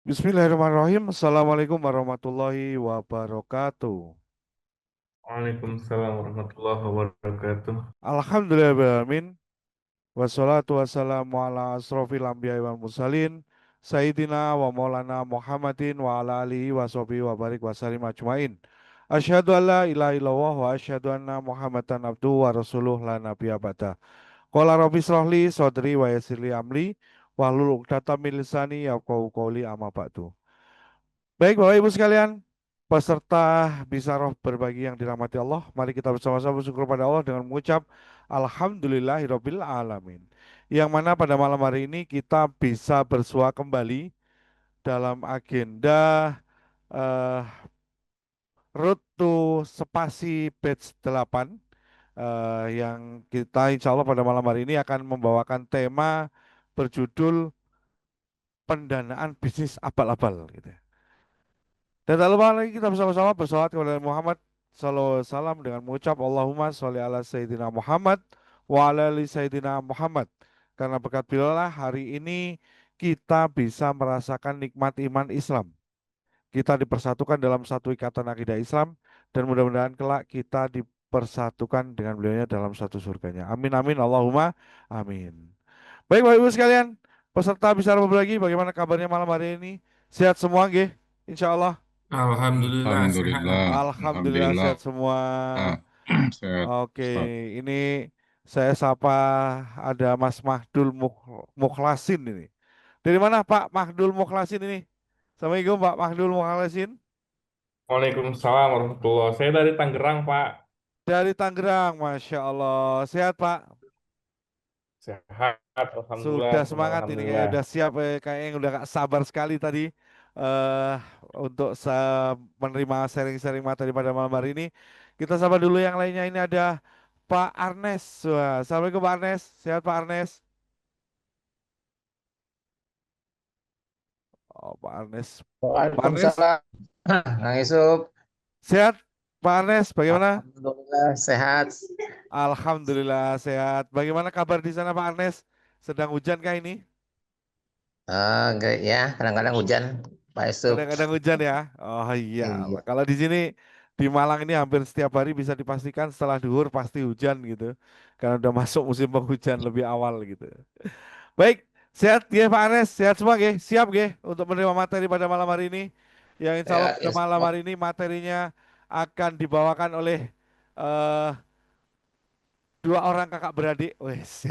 Bismillahirrahmanirrahim. Assalamualaikum warahmatullahi wabarakatuh. Waalaikumsalam warahmatullahi wabarakatuh. Alhamdulillahirrahmanirrahim. Wassalatu wassalamu ala asrofil anbiya wal mursalin. Sayyidina wa maulana Muhammadin wa ala alihi wa sahbihi wa barik wa salim ajmain. Asyhadu an la ilaha illallah wa asyhadu anna Muhammadan abduhu wa rasuluh la nabiyya ba'da. Qala rabbi shrah li sadri wa yassir li amri wahlul 'uqdatam min lisani yafqahu qawli amma ba'du. Baik Bapak Ibu sekalian, peserta Bisaroh berbagi yang dirahmati Allah, mari kita bersama-sama bersyukur pada Allah dengan mengucap Alhamdulillahirabbil alamin. Yang mana pada malam hari ini kita bisa bersua kembali dalam agenda eh, Road to Spasi Batch 8 yang kita insya Allah pada malam hari ini akan membawakan tema berjudul pendanaan bisnis abal-abal gitu. Dan tak lupa lagi kita bersama-sama bersolawat kepada Muhammad Sallallahu Alaihi Wasallam dengan mengucap Allahumma sholli ala Sayyidina Muhammad wa ala ali Sayyidina Muhammad. Karena berkat beliau lah hari ini kita bisa merasakan nikmat iman Islam. Kita dipersatukan dalam satu ikatan akidah Islam dan mudah-mudahan kelak kita dipersatukan dengan beliaunya dalam satu surganya. Amin amin Allahumma amin. Baik Bapak Ibu sekalian, peserta bisa berbagi bagaimana kabarnya malam hari ini? Sehat semua nggih? Insya Allah. Alhamdulillah Alhamdulillah, sehat. Alhamdulillah alhamdulillah, sehat semua. ah, sehat, Oke, Ustaz. ini saya sapa ada Mas Mahdul Mukhlasin ini. Dari mana Pak Mahdul Mukhlasin ini? Assalamualaikum Pak Mahdul Mukhlasin. Waalaikumsalam warahmatullahi wabarakatuh. Saya dari Tangerang, Pak. Dari Tangerang, Masya Allah. Sehat Pak? Sehat, Alhamdulillah. Sudah semangat ini kayak Alhamdulillah. udah siap kayaknya udah gak sabar sekali tadi eh untuk menerima sharing-sharing materi pada malam hari ini. Kita sapa dulu yang lainnya ini ada Pak Arnes. Wah, Assalamualaikum Pak Arnes. Sehat Pak Arnes? Oh, Pak Arnes. Pak Arnes, Waalaikumsalam. Kang Yusuf, sehat? Pak Arnes, bagaimana? alhamdulillah sehat. Alhamdulillah sehat. Bagaimana kabar di sana Pak Arnes? Sedang hujan kah ini? Enggak ya, kadang-kadang hujan, Pak Yusuf. Kadang-kadang hujan ya. Oh iya. Iya. Kalau di sini di Malang ini hampir setiap hari bisa dipastikan setelah duhur pasti hujan gitu. Karena udah masuk musim penghujan lebih awal gitu. Baik, sehat ya Pak Anes, sehat semua ya. Siap ya untuk menerima materi pada malam hari ini. Yang insya Allah Ya, pada insya malam Allah. hari ini materinya akan dibawakan oleh eh, dua orang kakak beradik. Wes.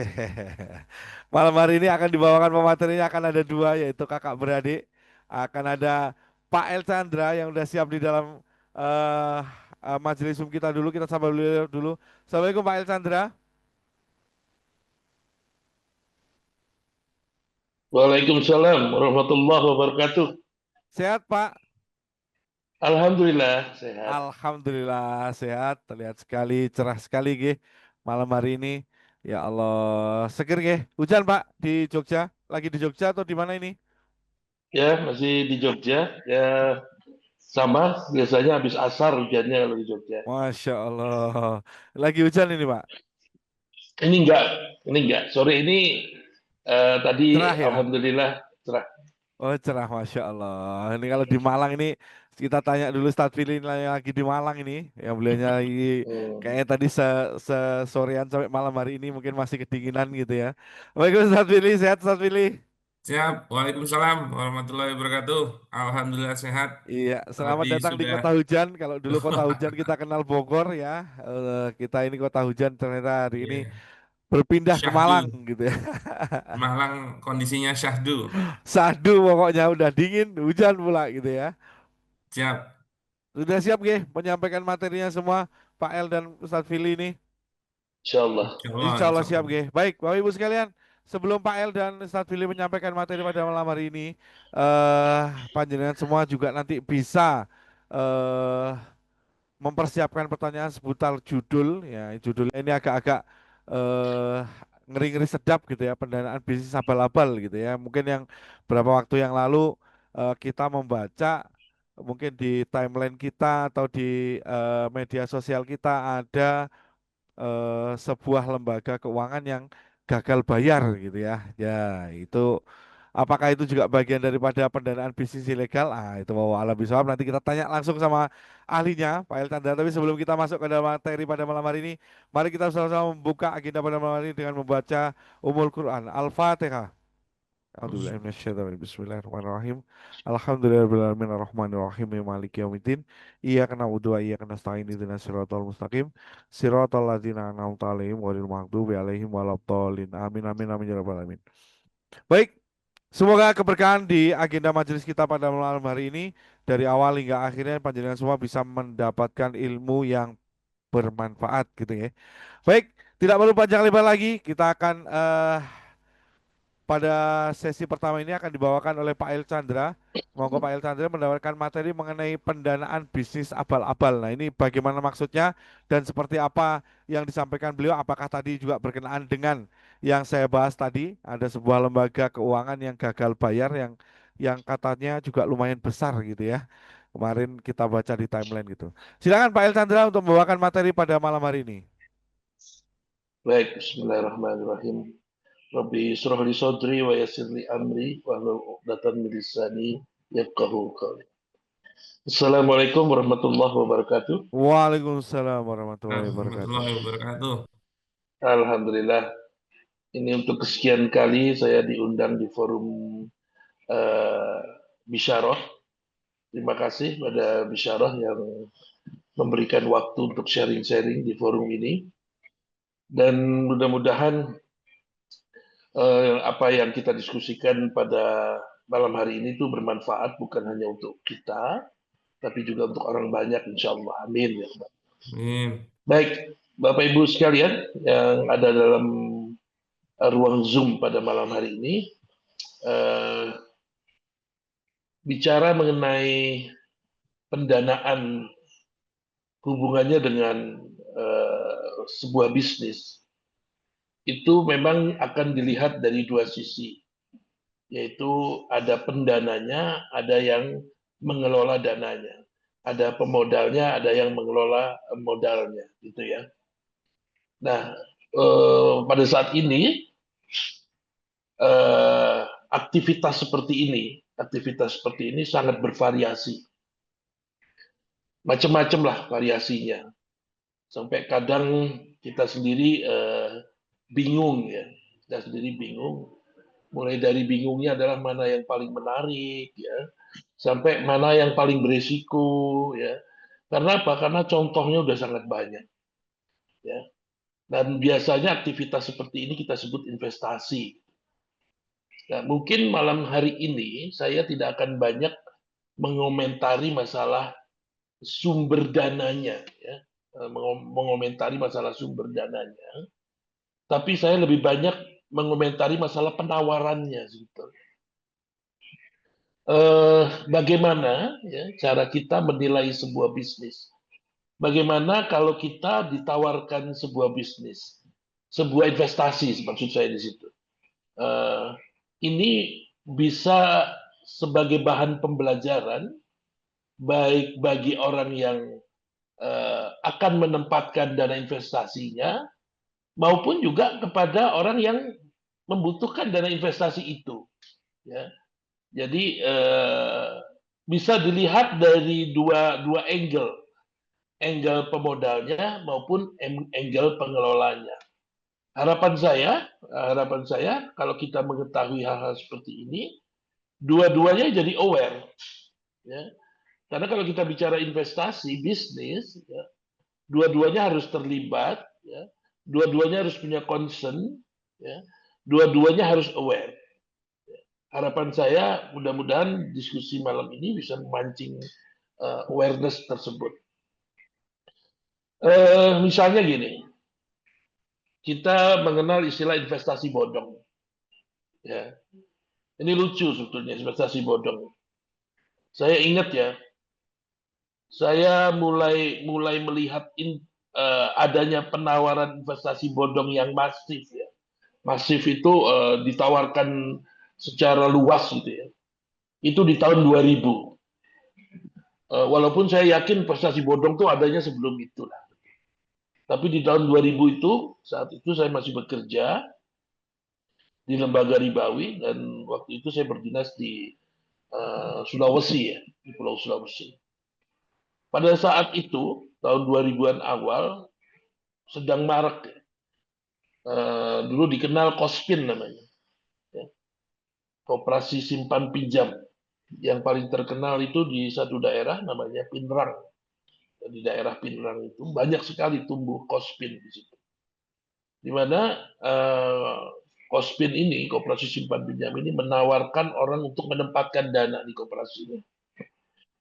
Malam hari ini akan dibawakan pematerinya akan ada dua yaitu kakak beradik. Akan ada Pak El Chandra yang udah siap di dalam eh majelis Zoom kita dulu. Kita sapa beliau dulu. Assalamualaikum Pak El Chandra. Waalaikumsalam warahmatullahi wabarakatuh. Sehat Pak? Alhamdulillah sehat. Alhamdulillah sehat. Terlihat sekali cerah sekali gih malam hari ini. Ya Allah, seger gih. Hujan Pak di Jogja. Lagi di Jogja atau di mana ini? Ya masih di Jogja. Ya sama biasanya habis asar hujannya kalau di Jogja. Masya Allah. Lagi hujan ini Pak. Ini enggak, ini enggak. Sore ini tadi Cerah ya? alhamdulillah cerah. Oh cerah Masya Allah. Ini kalau di Malang ini kita tanya dulu Ustadz Fili yang lagi di Malang ini. Yang beliaunya lagi Hmm. kayaknya tadi sorean sampai malam hari ini mungkin masih kedinginan gitu ya. Baik Ustadz Fili, sehat Ustadz Fili. Siap. Waalaikumsalam warahmatullahi wabarakatuh. Alhamdulillah sehat. Iya, selamat Tadi datang di sudah kota hujan. Kalau dulu kota hujan kita kenal Bogor ya. Kita ini kota hujan ternyata hari ini Iya. berpindah ke Malang Syahdu. gitu ya. Malang kondisinya syahdu. Sadu pokoknya udah dingin, hujan pula gitu ya. Siap. Sudah siap Ge menyampaikan materinya semua Pak El dan Ustadz Fili ini? Insyaallah. Insya Allah, Insya Allah insya siap Allah. Ge. Baik Bapak Ibu sekalian, sebelum Pak El dan Ustadz Fili menyampaikan materi pada malam hari ini, panjenengan semua juga nanti bisa eh mempersiapkan pertanyaan seputar judul ya. Judulnya ini agak-agak eh ngeri-ngeri sedap gitu ya, pendanaan bisnis abal-abal gitu ya. Mungkin yang beberapa waktu yang lalu kita membaca mungkin di timeline kita atau di media sosial kita ada sebuah lembaga keuangan yang gagal bayar gitu ya. Ya, itu Apakah itu juga bagian daripada pendanaan bisnis ilegal? Ah, itu mau alam bisawab. Nanti kita tanya langsung sama ahlinya, Pak El Chandra. Tapi sebelum kita masuk ke dalam materi pada malam hari ini, mari kita sama-sama membuka agenda pada malam hari ini dengan membaca Ummul Quran. Al-Fatihah. A'udzubillahi minasyaitonir rajim. Bismillahirrahmanirrahim. Alhamdulillahirabbil arrahmanirrahim maliki yaumiddin. Iyyaka na'budu wa iyyaka nasta'in ihdinas siratal mustaqim. Siratal ladzina an'amta 'alaihim ghairil maghdubi 'alaihim waladdallin. Amin amin amin ya rabbal alamin. Baik, semoga keberkahan di agenda majelis kita pada malam hari ini dari awal hingga akhirnya panjenengan semua bisa mendapatkan ilmu yang bermanfaat gitu ya. Baik, tidak perlu panjang lebar lagi, kita akan pada sesi pertama ini akan dibawakan oleh Pak El Chandra. Monggo Pak El Chandra mendapatkan materi mengenai pendanaan bisnis abal-abal. Nah, ini bagaimana maksudnya dan seperti apa yang disampaikan beliau? Apakah tadi juga berkenaan dengan yang saya bahas tadi? Ada sebuah lembaga keuangan yang gagal bayar yang katanya juga lumayan besar gitu ya. Kemarin kita baca di timeline gitu. Silakan Pak El Chandra untuk membawakan materi pada malam hari ini. Baik, Bismillahirrahmanirrahim. Rabbi israh li sadri wa yassir li amri wahlul 'uqdatam min lisani yafqahu qawli. Assalamualaikum warahmatullahi wabarakatuh. Waalaikumsalam warahmatullahi wabarakatuh. Warahmatullahi wabarakatuh. Alhamdulillah, ini untuk kesekian kali saya diundang di forum Bisyarah. Terima kasih pada Bisyarah yang memberikan waktu untuk sharing-sharing di forum ini. Dan mudah-mudahan apa yang kita diskusikan pada malam hari ini itu bermanfaat bukan hanya untuk kita, tapi juga untuk orang banyak, insya Allah. Amin. Ya Rabbal. Amin. Baik, Bapak Ibu sekalian yang ada dalam ruang Zoom pada malam hari ini, bicara mengenai pendanaan hubungannya dengan sebuah bisnis, itu memang akan dilihat dari dua sisi, yaitu ada pendananya, ada yang mengelola dananya, ada pemodalnya, ada yang mengelola modalnya, gitu ya. Nah, pada saat ini aktivitas seperti ini sangat bervariasi, macam-macam lah variasinya, sampai kadang kita sendiri bingung ya, mulai dari bingungnya adalah mana yang paling menarik ya, sampai mana yang paling beresiko ya. Karena apa? Karena contohnya udah sangat banyak ya. Dan biasanya aktivitas seperti ini kita sebut investasi. Nah, mungkin malam hari ini saya tidak akan banyak mengomentari masalah sumber dananya ya. Mengomentari masalah sumber dananya. Tapi saya lebih banyak mengomentari masalah penawarannya sebetulnya. Bagaimana ya, cara kita menilai sebuah bisnis? Bagaimana kalau kita ditawarkan sebuah bisnis, sebuah investasi, maksud saya di situ. Ini bisa sebagai bahan pembelajaran, baik bagi orang yang akan menempatkan dana investasinya, maupun juga kepada orang yang membutuhkan dana investasi itu. Ya. Jadi bisa dilihat dari dua angle pemodalnya maupun angle pengelolanya. Harapan saya kalau kita mengetahui hal-hal seperti ini, dua-duanya jadi aware. Ya. Karena kalau kita bicara investasi, bisnis, ya, dua-duanya harus terlibat, ya. Dua-duanya harus punya concern, ya. Dua-duanya harus aware. Harapan saya mudah-mudahan diskusi malam ini bisa memancing awareness tersebut. Misalnya gini, kita mengenal istilah investasi bodong. Ya. Ini lucu sebetulnya investasi bodong. Saya ingat ya, saya mulai melihat adanya penawaran investasi bodong yang masif ya. Masif itu ditawarkan secara luas gitu ya. Itu di tahun 2000. Walaupun saya yakin investasi bodong itu adanya sebelum itu lah. Tapi di tahun 2000 itu, saat itu saya masih bekerja, di lembaga ribawi, dan waktu itu saya berdinas di Sulawesi ya, di Pulau Sulawesi. Pada saat itu tahun 2000-an awal sedang marak ya. Dulu dikenal Kospin namanya, ya. Koperasi simpan pinjam. Yang paling terkenal itu di satu daerah namanya Pinrang. Di daerah Pinrang itu banyak sekali tumbuh Kospin di situ. Di mana Kospin ini, koperasi simpan pinjam ini, menawarkan orang untuk menempatkan dana di koperasinya,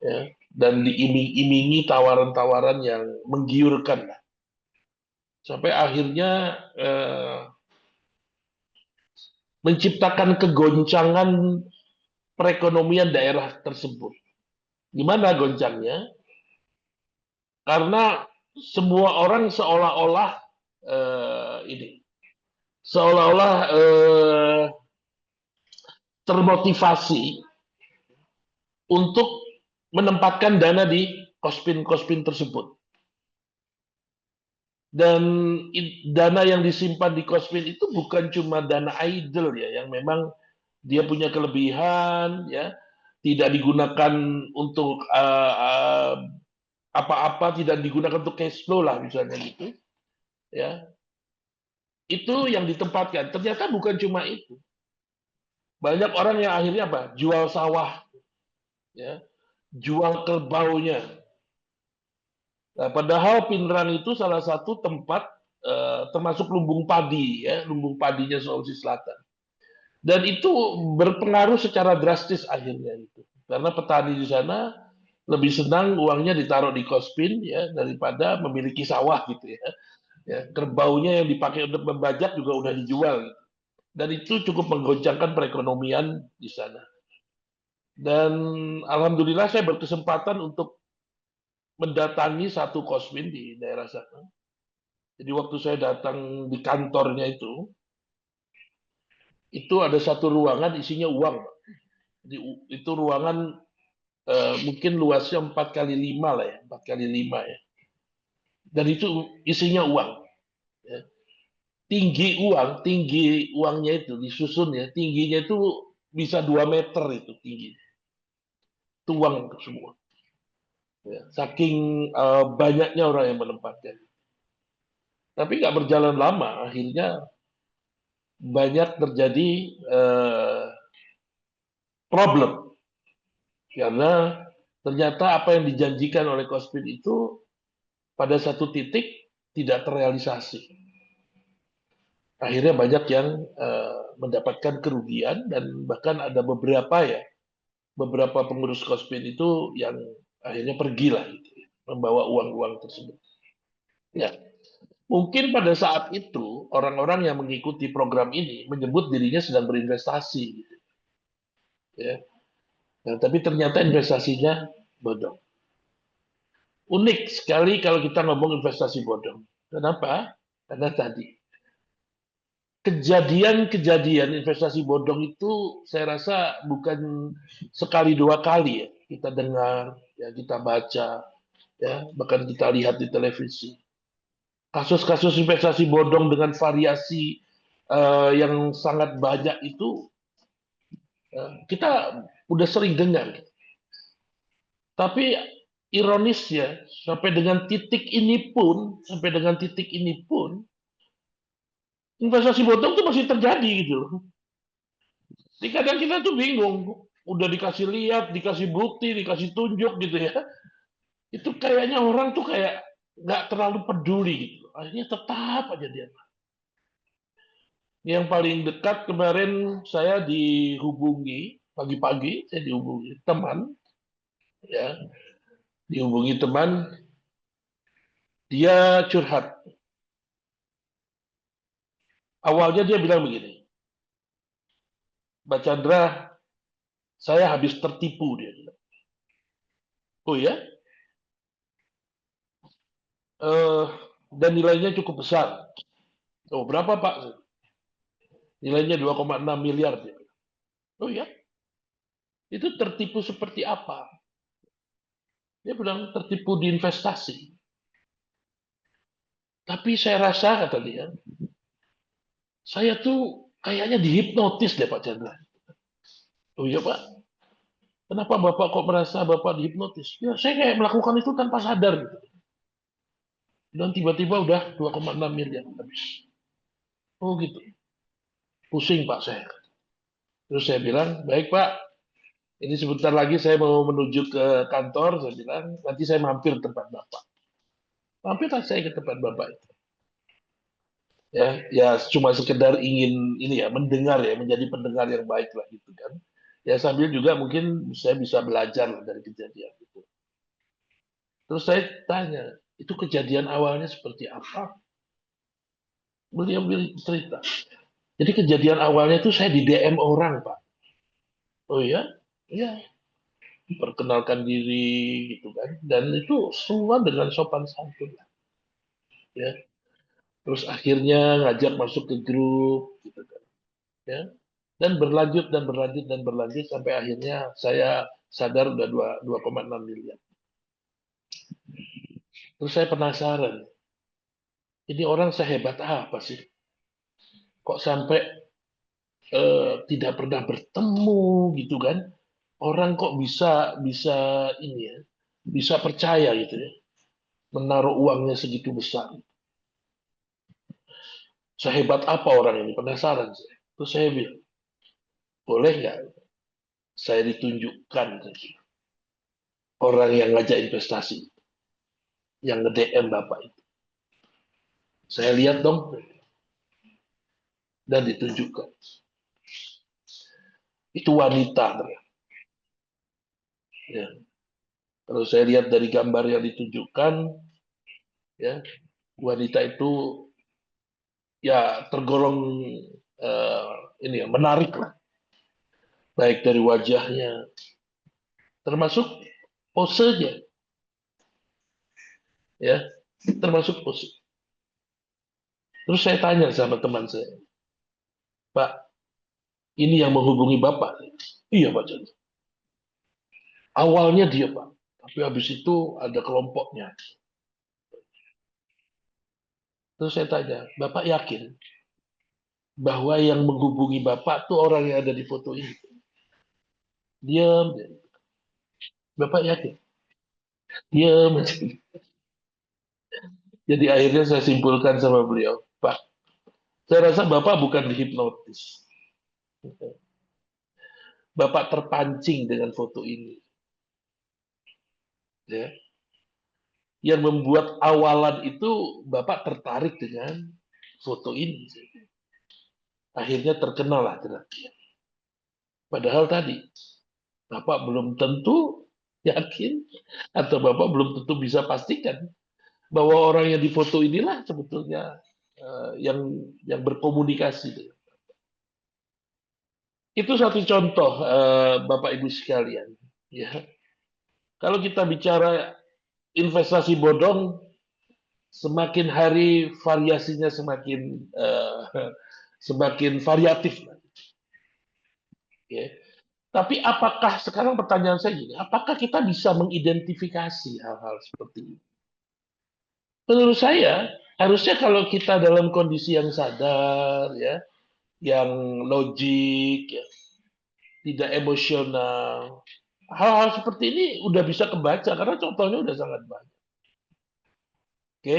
ya, dan diiming-imingi tawaran-tawaran yang menggiurkan, sampai akhirnya menciptakan kegoncangan perekonomian daerah tersebut. Gimana goncangnya? Karena semua orang seolah-olah termotivasi untuk menempatkan dana di kospin-kospin tersebut. Dan dana yang disimpan di kospin itu bukan cuma dana idle ya, yang memang dia punya kelebihan ya, tidak digunakan untuk apa-apa, tidak digunakan untuk cash flow lah misalnya gitu ya. Itu yang ditempatkan. Ternyata bukan cuma itu. Banyak orang yang akhirnya apa? Jual sawah ya, jual kerbaunya. Nah, padahal Pinrang itu salah satu tempat termasuk lumbung padi ya, lumbung padinya Sulawesi Selatan. Dan itu berpengaruh secara drastis akhirnya itu. Karena petani di sana lebih senang uangnya ditaruh di kospin ya daripada memiliki sawah gitu ya. Ya, kerbaunya yang dipakai untuk membajak juga udah dijual gitu. Dan itu cukup menggoncangkan perekonomian di sana. Dan alhamdulillah saya berkesempatan untuk mendatangi satu kospin di daerah sana. Jadi waktu saya datang di kantornya itu ada satu ruangan isinya uang. Jadi, itu ruangan mungkin luasnya 4x5 lah ya, 4x5 ya. Dan itu isinya uang. Ya. Tinggi uangnya itu disusun ya, tingginya itu bisa 2 meter itu tinggi. Itu uang semua. Ya. Saking banyaknya orang yang menempatkan. Tapi nggak berjalan lama, akhirnya banyak terjadi problem. Karena ternyata apa yang dijanjikan oleh Kospin itu pada satu titik tidak terrealisasi. Akhirnya banyak yang mendapatkan kerugian, dan bahkan ada beberapa pengurus Kospin itu yang akhirnya pergilah gitu, membawa uang-uang tersebut. Ya, mungkin pada saat itu orang-orang yang mengikuti program ini menyebut dirinya sedang berinvestasi, gitu. Ya. Nah, tapi ternyata investasinya bodong. Unik sekali kalau kita ngomong investasi bodong. Kenapa? Karena tadi kejadian-kejadian investasi bodong itu saya rasa bukan sekali dua kali ya kita dengar, ya kita baca, ya bahkan kita lihat di televisi. Kasus-kasus investasi bodong dengan variasi yang sangat banyak itu kita udah sering dengar. Tapi ironisnya sampai dengan titik ini pun, investasi bodong itu masih terjadi gitu. Jadi kadang kita tuh bingung, udah dikasih lihat, dikasih bukti, dikasih tunjuk gitu ya. Itu kayaknya orang tuh kayak nggak terlalu peduli gitu. Akhirnya tetap aja dia. Yang paling dekat kemarin saya dihubungi pagi-pagi, saya dihubungi teman, ya, dihubungi teman, dia curhat. Awalnya dia bilang begini, Mbak Chandra, saya habis tertipu, dia bilang. Oh ya? Dan nilainya cukup besar. Oh, berapa Pak? Nilainya 2,6 miliar. Dia bilang. Oh ya? Itu tertipu seperti apa? Dia bilang tertipu di investasi. Tapi saya rasa, kata dia, saya tuh kayaknya dihipnotis deh Pak Chandra. Oh iya Pak, kenapa Bapak kok merasa Bapak dihipnotis? Ya saya kayak melakukan itu tanpa sadar gitu. Dan tiba-tiba udah 2,6 miliar habis. Oh gitu. Pusing Pak saya. Terus saya bilang, baik Pak, ini sebentar lagi saya mau menuju ke kantor. Saya bilang, nanti saya mampir tempat Bapak. Mampirlah saya ke tempat Bapak itu. Ya cuma sekedar ingin ini ya mendengar ya, menjadi pendengar yang baik lah gitu kan. Ya sambil juga mungkin saya bisa belajar lah dari kejadian itu. Terus saya tanya, itu kejadian awalnya seperti apa? Beliau cerita. Jadi kejadian awalnya itu saya di DM orang, Pak. Oh ya? Iya, perkenalkan diri gitu kan. Dan itu semua dengan sopan santun. Ya. Terus akhirnya ngajak masuk ke grup gitu kan. Ya. Dan berlanjut dan berlanjut dan berlanjut sampai akhirnya saya sadar udah 2,6 miliar. Terus saya penasaran, ini orang sehebat apa sih? Kok sampai tidak pernah bertemu gitu kan? Orang kok bisa bisa ini ya, bisa percaya gitu ya, menaruh uangnya segitu besar. Sehebat apa orang ini? Penasaran saya. Terus saya bilang, boleh nggak saya ditunjukkan orang yang ngajak investasi, yang nge-DM Bapak itu. Saya lihat dong, dan ditunjukkan. Itu wanita. Ya. Kalau saya lihat dari gambar yang ditunjukkan, ya wanita itu ya tergolong ini ya menarik lah, baik dari wajahnya, termasuk posenya, ya termasuk pose. Terus saya tanya sama teman saya, Pak, ini yang menghubungi Bapak? Iya Pak Chandra. Awalnya dia Pak, tapi habis itu ada kelompoknya. Terus saya tanya, Bapak yakin bahwa yang menghubungi Bapak tuh orang yang ada di foto ini? Diam. Bapak yakin? Diam. Jadi akhirnya saya simpulkan sama beliau, Pak, saya rasa Bapak bukan dihipnotis. Bapak terpancing dengan foto ini. Ya. Yang membuat awalan itu Bapak tertarik dengan foto ini. Akhirnya terkenal lah geraknya. Padahal tadi, Bapak belum tentu yakin, atau Bapak belum tentu bisa pastikan bahwa orang yang difoto inilah sebetulnya yang berkomunikasi. Itu satu contoh, Bapak Ibu sekalian. Ya. Kalau kita bicara investasi bodong, semakin hari variasinya semakin variatif. Ya. Tapi apakah sekarang pertanyaan saya gini, apakah kita bisa mengidentifikasi hal-hal seperti ini? Menurut saya, harusnya kalau kita dalam kondisi yang sadar, ya, yang logik, ya, tidak emosional, hal-hal seperti ini udah bisa kebaca karena contohnya udah sangat banyak. Oke,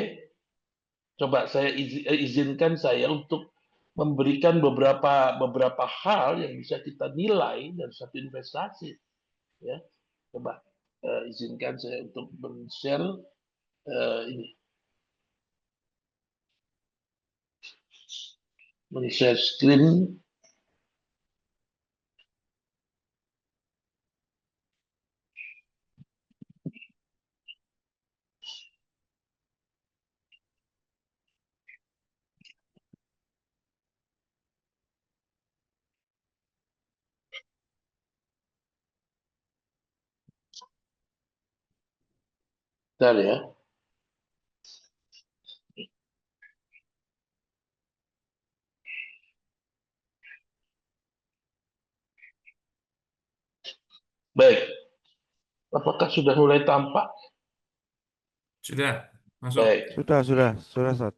coba saya izinkan saya untuk memberikan beberapa hal yang bisa kita nilai dari satu investasi. Ya, coba izinkan saya untuk men-share ini, men-share screen. Bentar ya. Baik, apakah sudah mulai tampak? Sudah, masuk. Baik. Sudah, Ustaz.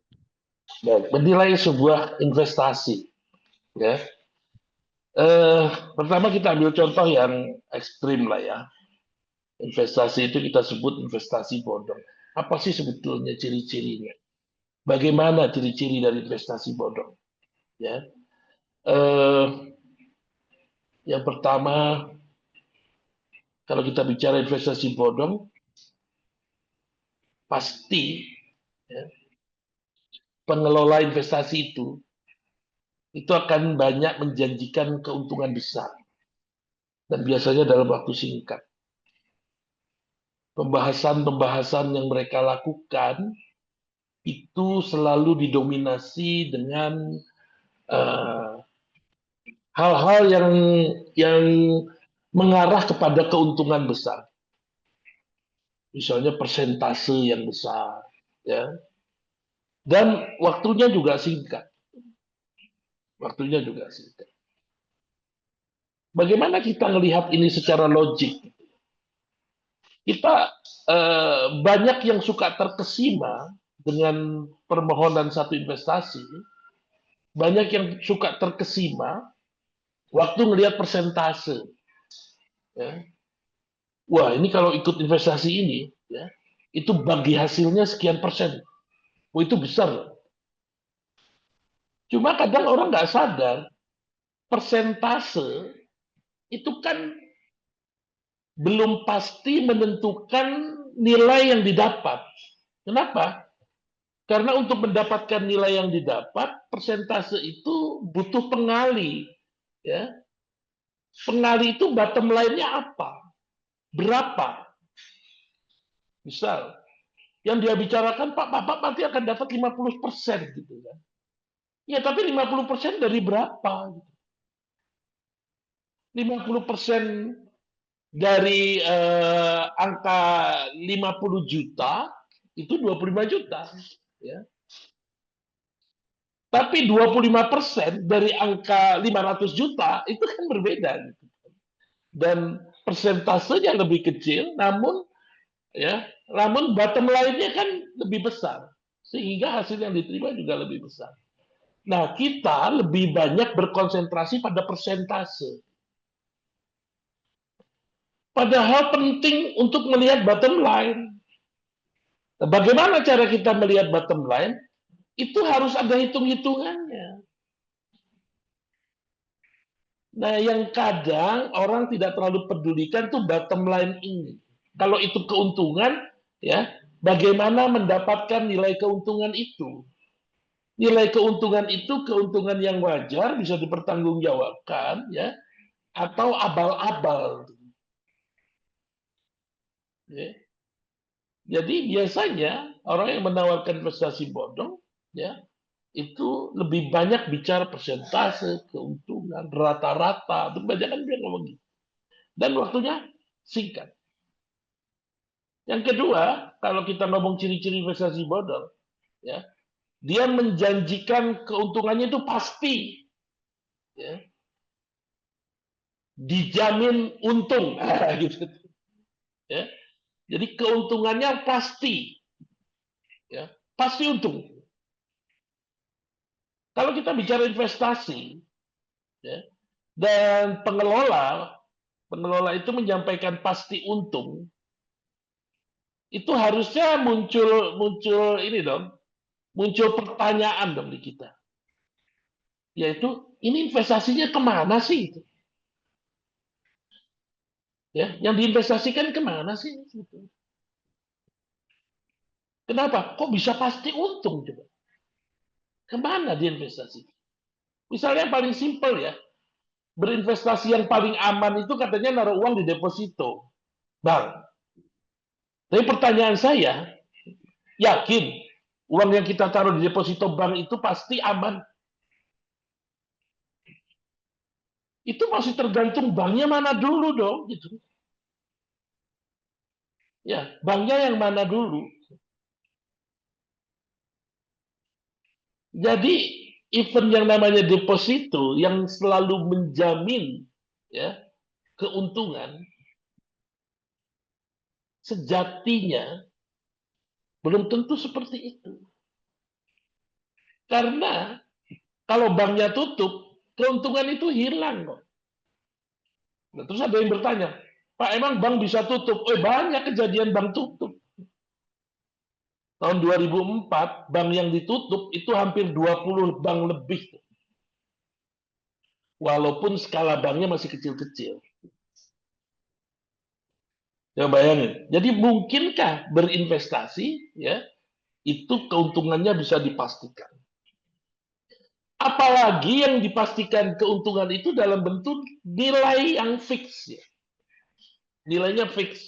Baik. Menilai sebuah investasi. Ya. Pertama kita ambil contoh yang ekstrim lah ya. Investasi itu kita sebut investasi bodong. Apa sih sebetulnya ciri-cirinya? Bagaimana ciri-ciri dari investasi bodong? Ya. Yang pertama, kalau kita bicara investasi bodong, pasti ya, pengelola investasi itu akan banyak menjanjikan keuntungan besar dan biasanya dalam waktu singkat. Pembahasan-pembahasan yang mereka lakukan itu selalu didominasi dengan hal-hal yang mengarah kepada keuntungan besar. Misalnya persentase yang besar, ya. Dan waktunya juga singkat. Waktunya juga singkat. Bagaimana kita melihat ini secara logik? Kita banyak yang suka terkesima dengan permohonan satu investasi, banyak yang suka terkesima waktu melihat persentase. Ya. Wah, ini kalau ikut investasi ini, ya, itu bagi hasilnya sekian persen. Wah, itu besar. Cuma kadang orang nggak sadar, persentase itu kan belum pasti menentukan nilai yang didapat. Kenapa? Karena untuk mendapatkan nilai yang didapat, persentase itu butuh pengali. Ya. Pengali itu bottom line-nya apa? Berapa? Misal, yang dia bicarakan, Pak, Bapak nanti akan dapat 50%. Gitu kan. Ya, tapi 50% dari berapa? 50% dari angka 50 juta, itu 25 juta. Ya. Tapi 25% dari angka 500 juta, itu kan berbeda. Gitu. Dan persentasenya lebih kecil, namun bottom line-nya kan lebih besar, sehingga hasil yang diterima juga lebih besar. Nah, kita lebih banyak berkonsentrasi pada persentase. Padahal penting untuk melihat bottom line. Nah, bagaimana cara kita melihat bottom line? Itu harus ada hitung-hitungannya. Nah, yang kadang orang tidak terlalu pedulikan tuh bottom line ini. Kalau itu keuntungan, ya, bagaimana mendapatkan nilai keuntungan itu? Nilai keuntungan itu keuntungan yang wajar, bisa dipertanggungjawabkan, ya, atau abal-abal. Ya. Jadi biasanya orang yang menawarkan investasi bodong, ya, itu lebih banyak bicara persentase, keuntungan, rata-rata, kebanyakan dia ngomong gitu. Dan waktunya singkat. Yang kedua, kalau kita ngomong ciri-ciri investasi bodong, ya, dia menjanjikan keuntungannya itu pasti, ya, dijamin untung, gitu. Ya. Jadi keuntungannya pasti, ya, pasti untung. Kalau kita bicara investasi, ya, dan pengelola itu menyampaikan pasti untung, itu harusnya muncul ini dong, muncul pertanyaan dong di kita, yaitu ini investasinya kemana sih? Ya, yang diinvestasikan kemana sih? Kenapa? Kok bisa pasti untung coba? Kemana dia investasi? Misalnya yang paling simpel ya, berinvestasi yang paling aman itu katanya naruh uang di deposito bank. Tapi pertanyaan saya, yakin uang yang kita taruh di deposito bank itu pasti aman? Itu masih tergantung banknya mana dulu dong, gitu. Ya, banknya yang mana dulu. Jadi event yang namanya deposito yang selalu menjamin, ya, keuntungan, sejatinya belum tentu seperti itu. Karena kalau banknya tutup, keuntungan itu hilang kok. Nah, terus ada yang bertanya, Pak, emang bank bisa tutup? Banyak kejadian bank tutup. Tahun 2004, bank yang ditutup itu hampir 20 bank lebih. Walaupun skala banknya masih kecil-kecil. Ya bayangin. Jadi mungkinkah berinvestasi, ya, itu keuntungannya bisa dipastikan. Apalagi yang dipastikan keuntungan itu dalam bentuk nilai yang fix. Ya. Nilainya fix.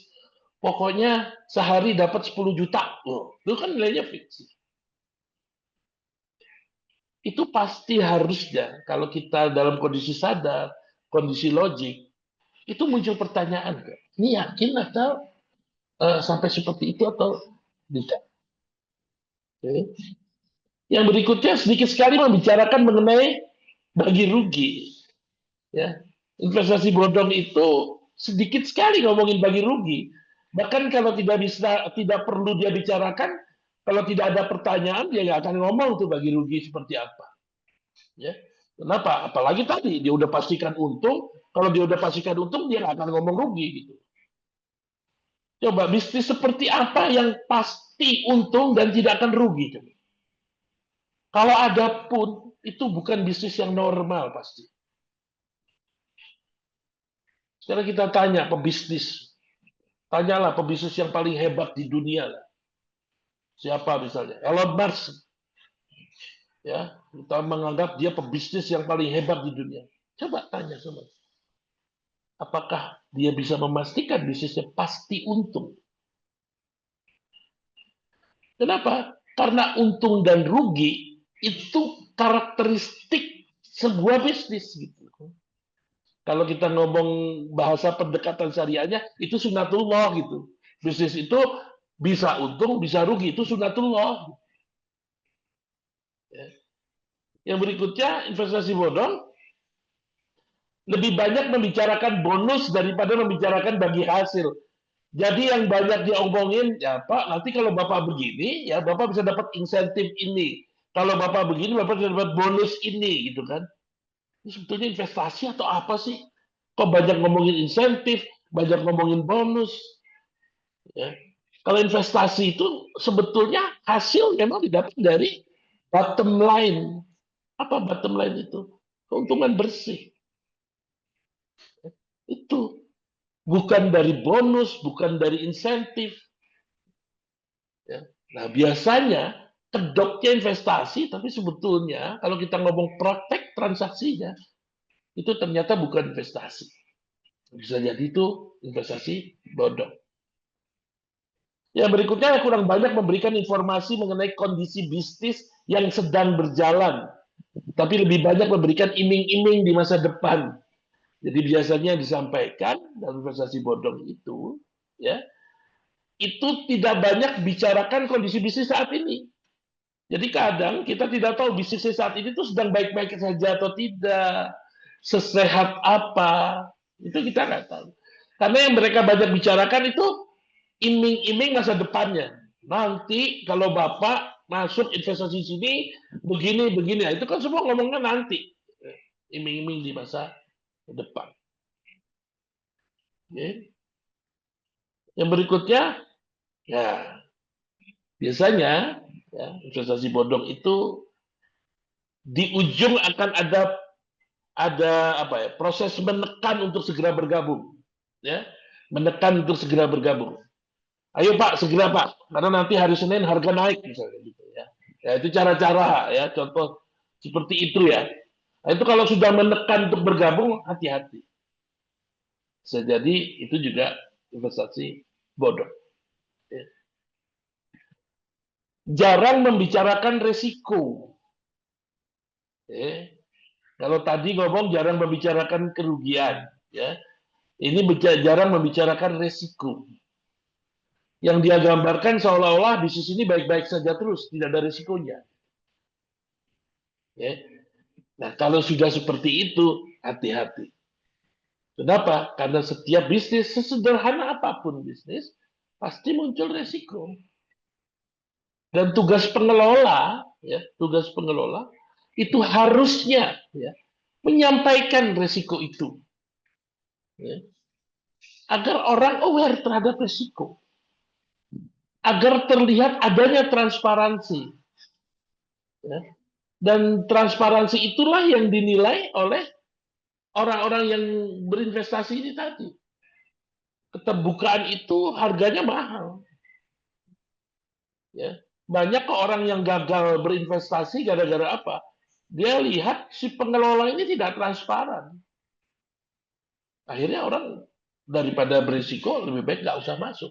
Pokoknya sehari dapat 10 juta. Itu kan nilainya fix. Itu pasti harusnya, kalau kita dalam kondisi sadar, kondisi logik, itu muncul pertanyaan. Ini yakin atau sampai seperti itu atau tidak? Oke. Yang berikutnya sedikit sekali membicarakan mengenai bagi rugi. Ya, investasi bodong itu sedikit sekali ngomongin bagi rugi. Bahkan kalau tidak perlu dia bicarakan, kalau tidak ada pertanyaan dia nggak akan ngomong tuh bagi rugi seperti apa. Ya, kenapa? Apalagi tadi dia udah pastikan untung. Kalau dia udah pastikan untung dia nggak akan ngomong rugi gitu. Coba bisnis seperti apa yang pasti untung dan tidak akan rugi? Kalau ada pun, itu bukan bisnis yang normal pasti. Sekarang kita tanya pebisnis. Tanyalah pebisnis yang paling hebat di dunia. Siapa misalnya? Elon Musk. Ya, kita menganggap dia pebisnis yang paling hebat di dunia. Coba tanya sama. Apakah dia bisa memastikan bisnisnya pasti untung? Kenapa? Karena untung dan rugi itu karakteristik sebuah bisnis gitu. Kalau kita ngomong bahasa pendekatan syariahnya itu sunatullah gitu. Bisnis itu bisa untung, bisa rugi, itu sunatullah. Yang berikutnya investasi bodong lebih banyak membicarakan bonus daripada membicarakan bagi hasil. Jadi yang banyak diomongin, ya Pak, nanti kalau Bapak begini, ya Bapak bisa dapat insentif ini. Kalau Bapak begini, Bapak bisa dapat bonus ini, gitu kan. Ini sebetulnya investasi atau apa sih? Kok banyak ngomongin insentif, banyak ngomongin bonus. Ya. Kalau investasi itu sebetulnya hasil memang didapat dari bottom line. Apa bottom line itu? Keuntungan bersih. Itu. Bukan dari bonus, bukan dari insentif. Ya. Nah, biasanya kedoknya investasi, tapi sebetulnya kalau kita ngomong praktek transaksinya, itu ternyata bukan investasi. Bisa jadi itu investasi bodong. Yang berikutnya kurang banyak memberikan informasi mengenai kondisi bisnis yang sedang berjalan, tapi lebih banyak memberikan iming-iming di masa depan. Jadi biasanya disampaikan dalam investasi bodong itu, ya, itu tidak banyak bicarakan kondisi bisnis saat ini. Jadi kadang kita tidak tahu bisnisnya saat ini itu sedang baik-baik saja atau tidak, sesehat apa, itu kita nggak tahu. Karena yang mereka banyak bicarakan itu iming-iming masa depannya. Nanti kalau Bapak masuk investasi sini, begini. Itu kan semua ngomongnya nanti. Iming-iming di masa depan. Oke. Yang berikutnya, ya biasanya ya, investasi bodong itu di ujung akan ada apa ya, proses menekan untuk segera bergabung. Ya, menekan untuk segera bergabung. Ayo Pak, segera Pak, karena nanti hari Senin harga naik misalnya gitu ya. Ya itu cara-cara ya, contoh seperti itu ya. Nah, itu kalau sudah menekan untuk bergabung, hati-hati. Bisa jadi itu juga investasi bodong. Ya. Jarang membicarakan resiko. Ya. Kalau tadi ngomong jarang membicarakan kerugian, ya. Ini jarang membicarakan resiko. Yang dia gambarkan seolah-olah bisnis ini baik-baik saja terus, tidak ada risikonya. Ya. Nah, kalau sudah seperti itu, hati-hati. Kenapa? Karena setiap bisnis, sesederhana apapun bisnis, pasti muncul resiko. Dan tugas pengelola, ya, tugas pengelola itu harusnya, ya, menyampaikan resiko itu, ya, agar orang aware terhadap resiko, agar terlihat adanya transparansi, ya. Dan transparansi itulah yang dinilai oleh orang-orang yang berinvestasi ini tadi. Keterbukaan itu harganya mahal. Ya. Banyak kok orang yang gagal berinvestasi gara-gara apa? Dia lihat si pengelola ini tidak transparan. Akhirnya orang daripada berisiko lebih baik nggak usah masuk.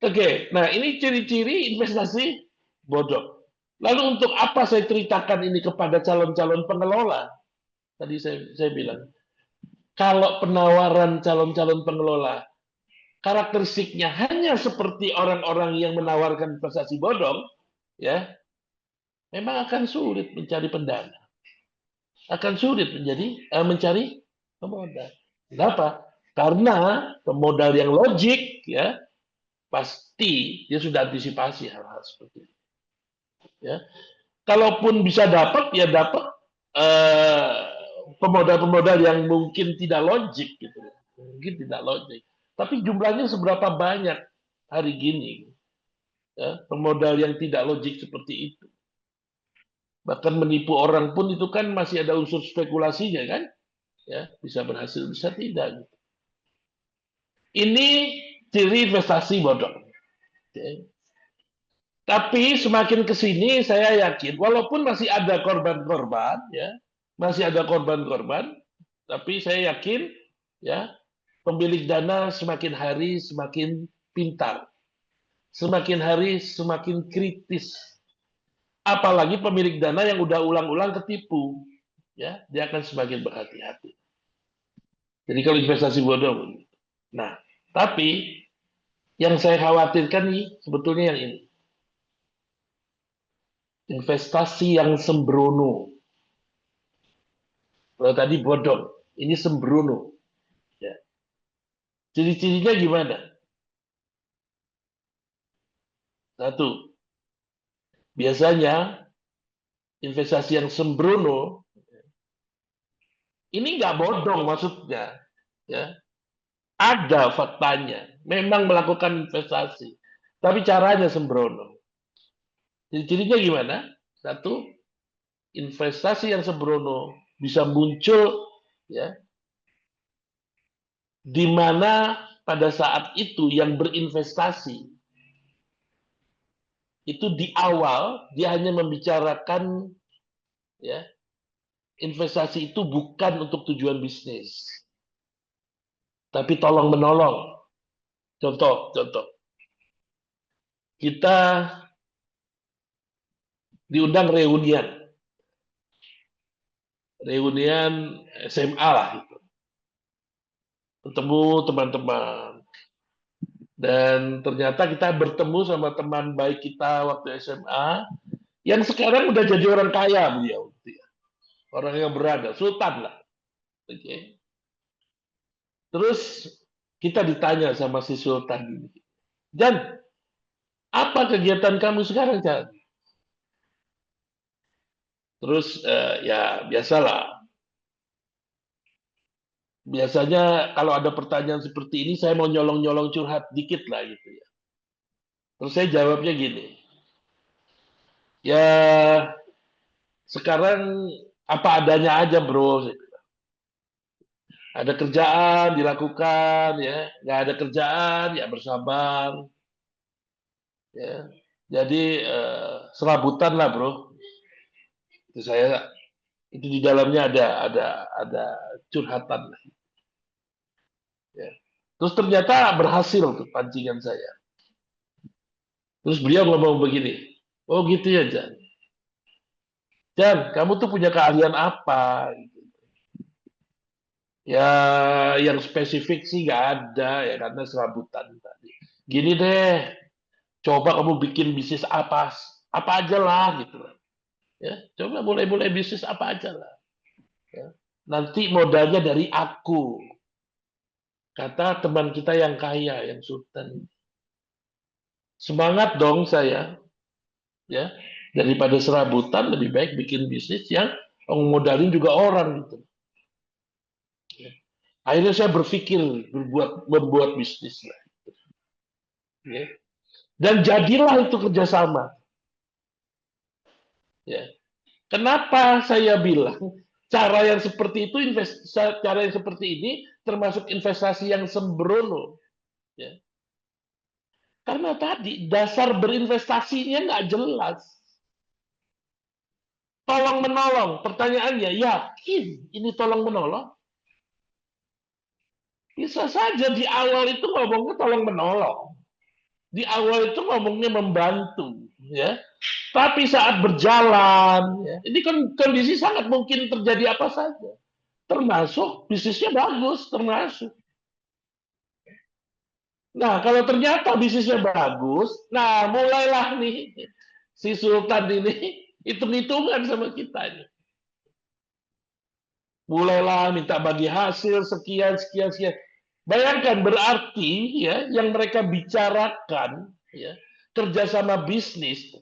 Oke, nah ini ciri-ciri investasi bodong. Lalu untuk apa saya ceritakan ini kepada calon-calon pengelola? Tadi saya bilang, kalau penawaran calon-calon pengelola karakteristiknya hanya seperti orang-orang yang menawarkan investasi bodong, ya, memang akan sulit mencari pendana, akan sulit mencari pemodal. Kenapa? Karena pemodal yang logik, ya, pasti dia sudah antisipasi hal-hal seperti itu. Ya, kalaupun bisa dapat, ya dapat pemodal-pemodal yang mungkin tidak logik, gitu, mungkin tidak logik. Tapi jumlahnya seberapa banyak hari gini, ya, pemodal yang tidak logik seperti itu. Bahkan menipu orang pun itu kan masih ada unsur spekulasinya kan, ya, bisa berhasil bisa tidak. Ini ciri investasi bodong. Okay. Tapi semakin ke sini saya yakin, walaupun masih ada korban-korban, ya, masih ada korban-korban, tapi saya yakin, ya, pemilik dana semakin hari semakin pintar, semakin hari semakin kritis. Apalagi pemilik dana yang udah ulang-ulang ketipu, ya, dia akan semakin berhati-hati. Jadi kalau investasi bodong, nah, tapi yang saya khawatirkan nih sebetulnya yang ini. Investasi yang sembrono. Kalau tadi bodong, ini sembrono. Ya. Ciri-cirinya gimana? Satu, biasanya investasi yang sembrono, ini nggak bodong maksudnya. Ya. Ada faktanya, memang melakukan investasi. Tapi caranya sembrono. Ciri-cirinya gimana? Satu, investasi yang sembrono bisa muncul, ya, di mana pada saat itu yang berinvestasi itu di awal dia hanya membicarakan, ya, investasi itu bukan untuk tujuan bisnis, tapi tolong menolong. Contoh, kita diundang reunian SMA lah, gitu. Ketemu teman-teman. Dan ternyata kita bertemu sama teman baik kita waktu SMA, yang sekarang udah jadi orang kaya beliau. Orang yang berada, sultan lah. Oke. Terus kita ditanya sama si sultan ini, Jan, apa kegiatan kamu sekarang, Jan? Terus ya biasalah. Biasanya kalau ada pertanyaan seperti ini, saya mau nyolong-nyolong curhat dikit lah gitu ya. Terus saya jawabnya gini, ya sekarang apa adanya aja bro. Ada kerjaan dilakukan, ya, nggak ada kerjaan ya bersabar, ya. Jadi serabutan lah bro. Itu di dalamnya ada curhatan. Ya. Terus ternyata berhasil tuh pancingan saya. Terus beliau ngomong begini, oh gitu ya Jan. Jan, kamu tuh punya keahlian apa? Ya, yang spesifik sih nggak ada ya karena serabutan tadi. Gini deh, coba kamu bikin bisnis apa aja lah gitu. Ya, coba mulai bisnis apa aja lah. Ya. Nanti modalnya dari aku. Kata teman kita yang kaya, yang sultan. Semangat dong saya. Ya, daripada serabutan lebih baik bikin bisnis yang Modalin juga orang gitu. Akhirnya saya berpikir membuat bisnis. Ya. Dan jadilah itu kerjasama. Ya. Kenapa saya bilang cara yang seperti itu, cara yang seperti ini termasuk investasi yang sembrono. Ya. Karena tadi dasar berinvestasinya nggak jelas. Tolong menolong, pertanyaannya, yakin ini tolong menolong? Bisa saja di awal itu ngomongnya tolong menolong. Di awal itu ngomongnya membantu, ya. Tapi saat berjalan, ya, ini kan kondisi sangat mungkin terjadi apa saja. Termasuk bisnisnya bagus, termasuk. Nah, kalau ternyata bisnisnya bagus, nah mulailah nih si Sultan ini hitung-hitungan sama kita ini. Mulailah minta bagi hasil sekian. Bayangkan berarti ya yang mereka bicarakan ya kerjasama bisnis,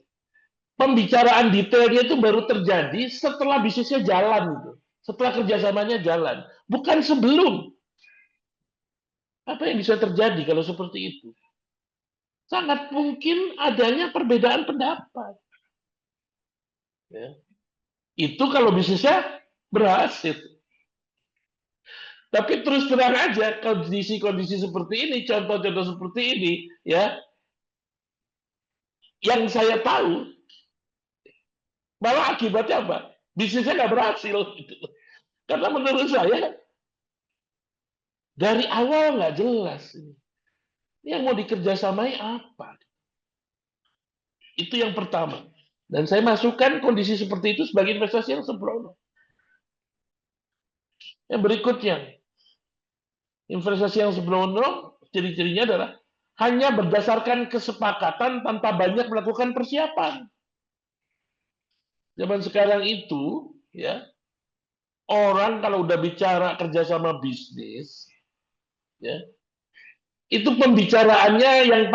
pembicaraan detailnya itu baru terjadi setelah bisnisnya jalan gitu, setelah kerjasamanya jalan, bukan sebelum. Apa yang bisa terjadi kalau seperti itu? Sangat mungkin adanya perbedaan pendapat. Ya. Itu kalau bisnisnya berhasil. Tapi terus terang aja kondisi-kondisi seperti ini, contoh-contoh seperti ini, ya, yang saya tahu malah akibatnya apa? Bisnisnya nggak berhasil. Gitu. Karena menurut saya dari awal nggak jelas. Ini yang mau dikerjasamai apa? Itu yang pertama. Dan saya masukkan kondisi seperti itu sebagai investasi yang sembrono. Yang berikutnya, investasi yang sembrono, ciri-cirinya adalah hanya berdasarkan kesepakatan tanpa banyak melakukan persiapan. Zaman sekarang itu, ya, orang kalau udah bicara kerjasama bisnis, ya, itu pembicaraannya yang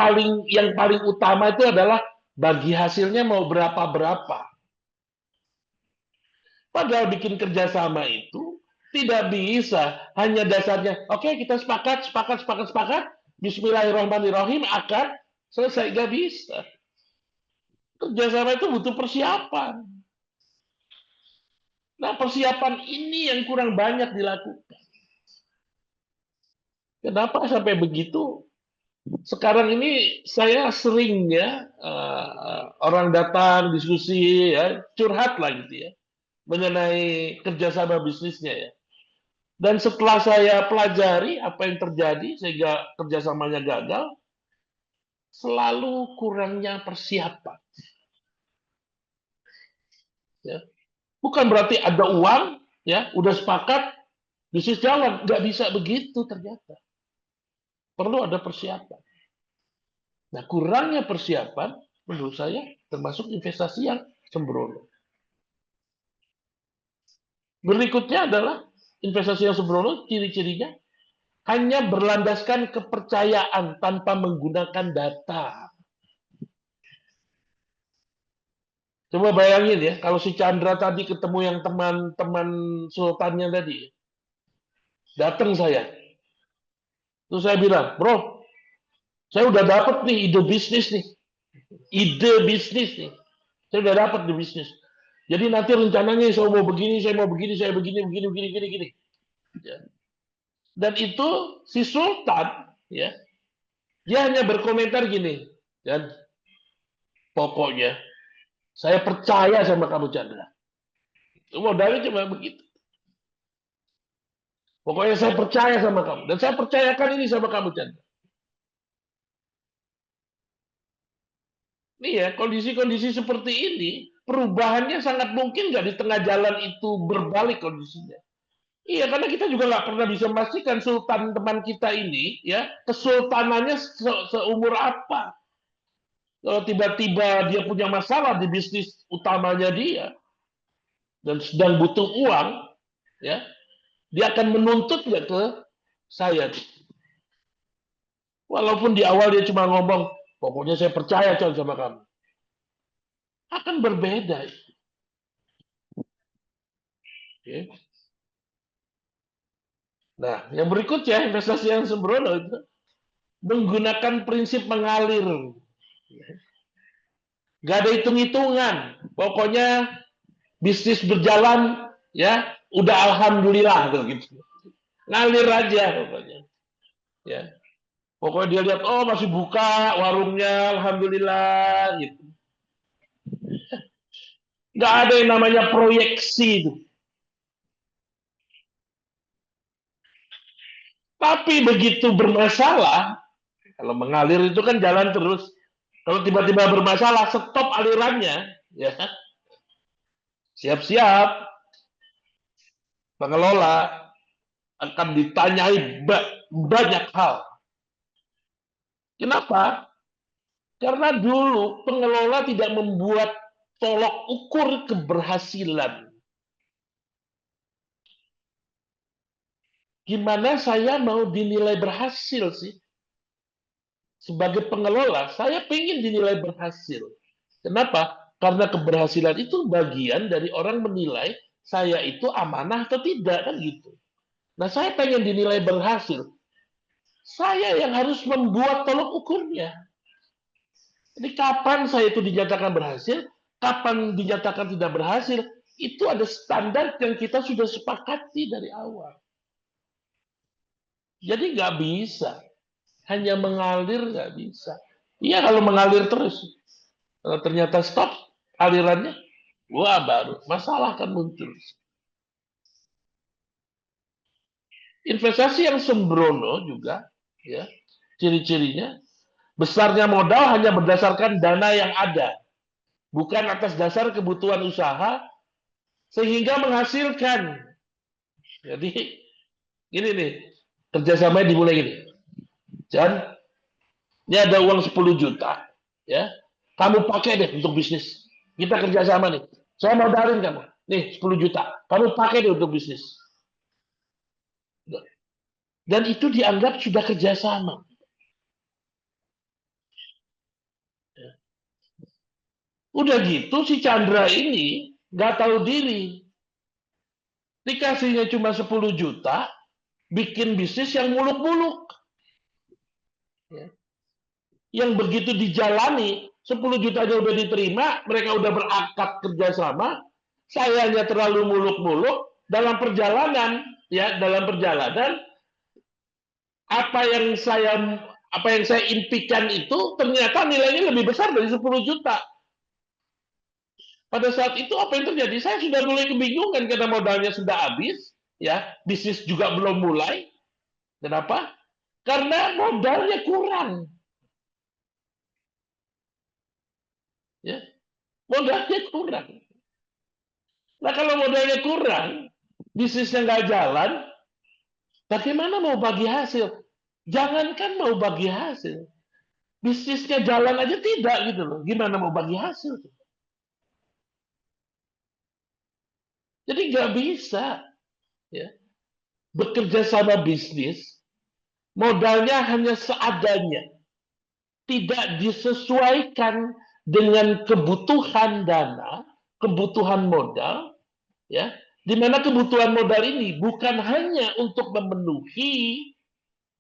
paling utama itu adalah bagi hasilnya mau berapa. Padahal bikin kerjasama itu tidak bisa hanya dasarnya, oke, kita sepakat, Bismillahirrahmanirrahim akan selesai, nggak bisa. Kerjasama itu butuh persiapan. Nah, persiapan ini yang kurang banyak dilakukan. Kenapa sampai begitu? Sekarang ini saya sering ya orang datang diskusi ya curhat lah gitu ya mengenai kerjasama bisnisnya ya. Dan setelah saya pelajari apa yang terjadi sehingga kerjasamanya gagal, selalu kurangnya persiapan. Ya. Bukan berarti ada uang, ya udah sepakat bisnis jalan, nggak bisa begitu ternyata. Perlu ada persiapan. Nah, kurangnya persiapan menurut saya termasuk investasi yang sembrono. Berikutnya adalah investasi yang sembrono, ciri-cirinya hanya berlandaskan kepercayaan tanpa menggunakan data. Coba bayangin ya, kalau si Chandra tadi ketemu yang teman-teman sultannya tadi, datang saya. Terus saya bilang, bro, saya udah dapat nih ide bisnis nih. Saya udah dapat di bisnis. Jadi nanti rencananya saya mau begini, saya begini. Ya. Dan itu si Sultan, ya, dia hanya berkomentar gini, dan pokoknya saya percaya sama kamu Chandra. Modalnya cuma begitu. Pokoknya saya percaya sama kamu, dan saya percayakan ini sama kamu Chandra. Nih ya, kondisi-kondisi seperti ini, perubahannya sangat mungkin nggak di tengah jalan itu berbalik kondisinya. Iya, karena kita juga nggak pernah bisa memastikan sultan teman kita ini, ya, kesultanannya seumur apa. Kalau tiba-tiba dia punya masalah di bisnis utamanya dia, dan sedang butuh uang, ya, dia akan menuntut nggak ke saya. Walaupun di awal dia cuma ngomong, pokoknya saya percaya sama kamu. Akan berbeda. Oke. Nah, yang berikutnya investasi yang sembrono itu menggunakan prinsip mengalir. Gak ada hitung-hitungan. Pokoknya bisnis berjalan, ya udah alhamdulillah gitu. Ngalir aja pokoknya. Ya. Pokoknya dia lihat, oh masih buka warungnya, alhamdulillah gitu. Nggak ada yang namanya proyeksi itu. Tapi begitu bermasalah, kalau mengalir itu kan jalan terus. Kalau tiba-tiba bermasalah, stop alirannya, ya siap-siap pengelola akan ditanyai banyak hal. Kenapa? Karena dulu pengelola tidak membuat tolok ukur keberhasilan. Gimana saya mau dinilai berhasil sih? Sebagai pengelola, saya pengen dinilai berhasil. Kenapa? Karena keberhasilan itu bagian dari orang menilai saya itu amanah atau tidak, kan gitu. Nah, saya pengen dinilai berhasil. Saya yang harus membuat tolok ukurnya. Jadi kapan saya itu dinyatakan berhasil, kapan dinyatakan tidak berhasil, itu ada standar yang kita sudah sepakati dari awal. Jadi nggak bisa. Hanya mengalir nggak bisa. Iya kalau mengalir terus. Kalau ternyata stop alirannya, wah baru masalah akan muncul. Investasi yang sembrono juga, ya ciri-cirinya besarnya modal hanya berdasarkan dana yang ada, bukan atas dasar kebutuhan usaha sehingga menghasilkan. Jadi gini nih, kerjasamanya dimulai gini. Jan, ini ada uang 10 juta, ya. Kamu pakai deh untuk bisnis. Kita kerjasama nih. Saya modalin kamu. Nih 10 juta. Kamu pakai deh untuk bisnis. Dan itu dianggap sudah kerjasama. Udah gitu si Chandra ini nggak tahu diri. Dikasihnya cuma 10 juta, bikin bisnis yang muluk-muluk. Ya. Yang begitu dijalani, 10 jutanya udah diterima, mereka udah berakad kerjasama, sayanya terlalu muluk-muluk, dalam perjalanan, apa yang saya impikan itu ternyata nilainya lebih besar dari 10 juta. Pada saat itu apa yang terjadi? Saya sudah mulai kebingungan karena modalnya sudah habis, ya, bisnis juga belum mulai. Kenapa? Karena modalnya kurang. Ya, modalnya kurang. Nah kalau modalnya kurang, bisnisnya nggak jalan, bagaimana mau bagi hasil? Jangankan mau bagi hasil, bisnisnya jalan aja tidak gitu loh. Gimana mau bagi hasil? Jadi nggak bisa, ya, bekerja sama bisnis, modalnya hanya seadanya, tidak disesuaikan dengan kebutuhan dana, kebutuhan modal, ya, di mana kebutuhan modal ini bukan hanya untuk memenuhi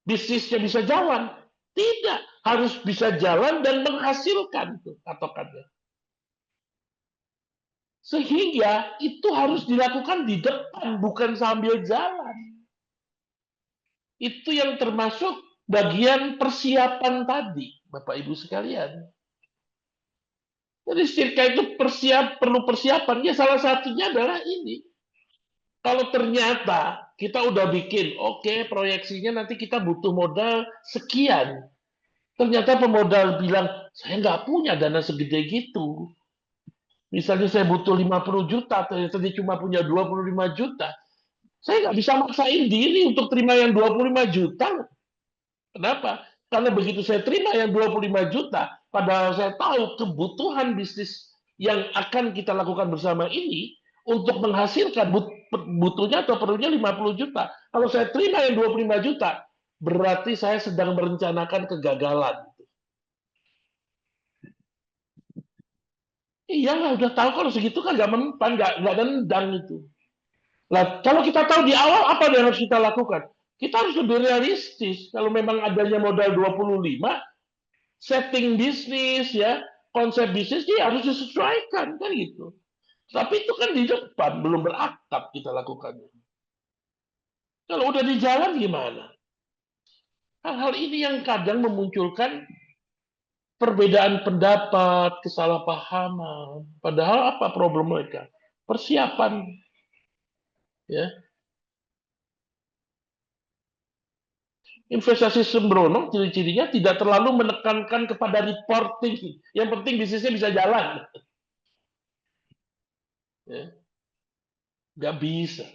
bisnisnya bisa jalan, tidak, harus bisa jalan dan menghasilkan tuh patokannya. Sehingga itu harus dilakukan di depan, bukan sambil jalan. Itu yang termasuk bagian persiapan tadi, Bapak Ibu sekalian. Jadi sirka itu perlu persiapan. Ya salah satunya adalah ini. Kalau ternyata kita udah bikin, oke, proyeksinya nanti kita butuh modal sekian. Ternyata pemodal bilang, saya nggak punya dana segede gitu. Misalnya saya butuh 50 juta, ternyata dia cuma punya 25 juta. Saya nggak bisa maksain diri untuk terima yang 25 juta. Kenapa? Karena begitu saya terima yang 25 juta, padahal saya tahu kebutuhan bisnis yang akan kita lakukan bersama ini untuk menghasilkan butuhnya atau perlunya 50 juta. Kalau saya terima yang 25 juta, berarti saya sedang merencanakan kegagalan. Iyalah, udah tahu kalau segitu kan nggak mempan, nggak nendang itu. Nah, kalau kita tahu di awal apa yang harus kita lakukan? Kita harus lebih realistis. Kalau memang adanya modal 25, setting bisnis ya, konsep bisnis ya harus disesuaikan kan gitu. Tapi itu kan di depan belum berakap kita lakukan. Kalau udah di jalan gimana? Hal-hal ini yang kadang memunculkan perbedaan pendapat, kesalahpahaman. Padahal apa problem mereka? Persiapan, ya. Investasi sembrono ciri-cirinya tidak terlalu menekankan kepada reporting. Yang penting bisnisnya bisa jalan. Ya. Nggak bisa.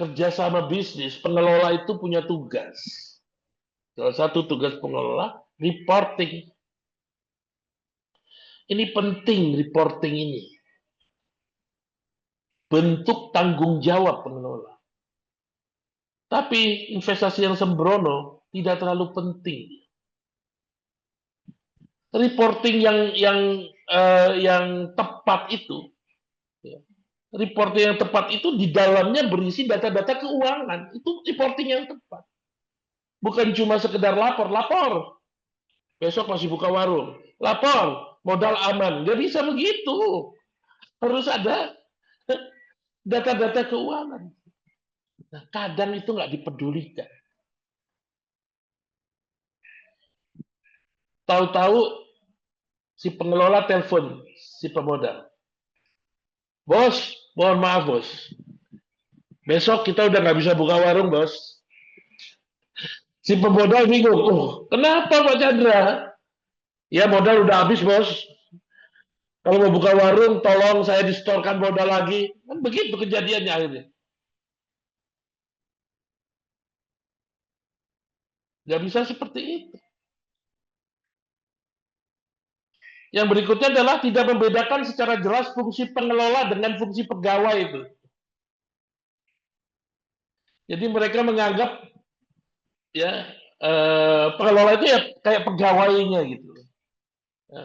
Kerjasama bisnis, pengelola itu punya tugas. Salah satu tugas pengelola, reporting. Ini penting reporting ini. Bentuk tanggung jawab pengelola. Tapi investasi yang sembrono tidak terlalu penting. Reporting yang tepat itu, ya, reporting yang tepat itu di dalamnya berisi data-data keuangan. Itu reporting yang tepat. Bukan cuma sekedar lapor. Besok masih buka warung. Lapor, modal aman. Nggak bisa begitu. Harus ada data-data keuangan. Nah, kadang itu nggak dipedulikan. Tahu-tahu si pengelola telepon si pemodal. Bos, mohon maaf bos. Besok kita udah nggak bisa buka warung bos. Si pemodal bingung. Oh, kenapa Pak Chandra? Ya modal udah habis bos. Kalau mau buka warung, tolong saya distorkan modal lagi. Kan begitu kejadiannya akhirnya. Nggak bisa seperti itu. Yang berikutnya adalah tidak membedakan secara jelas fungsi pengelola dengan fungsi pegawai itu. Jadi mereka menganggap ya pengelola itu ya kayak pegawainya gitu. Ya,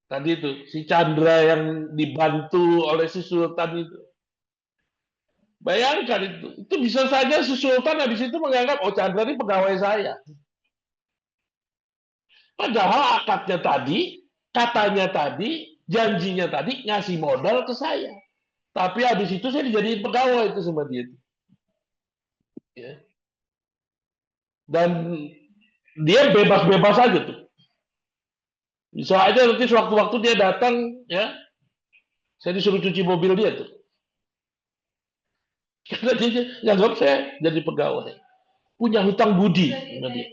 tadi itu si Chandra yang dibantu oleh si Sultan itu. Bayangkan itu bisa saja si Sultan habis itu menganggap oh Chandra ini pegawai saya. Padahal akadnya tadi, katanya tadi, janjinya tadi ngasih modal ke saya. Tapi habis itu saya dijadiin pegawai itu sama dia. Ya. Dan dia bebas-bebas aja tuh. Bisa aja nanti sewaktu-waktu dia datang, ya, saya disuruh cuci mobil dia tuh. Karena dia nganggap saya jadi pegawai. Punya hutang budi sama dia.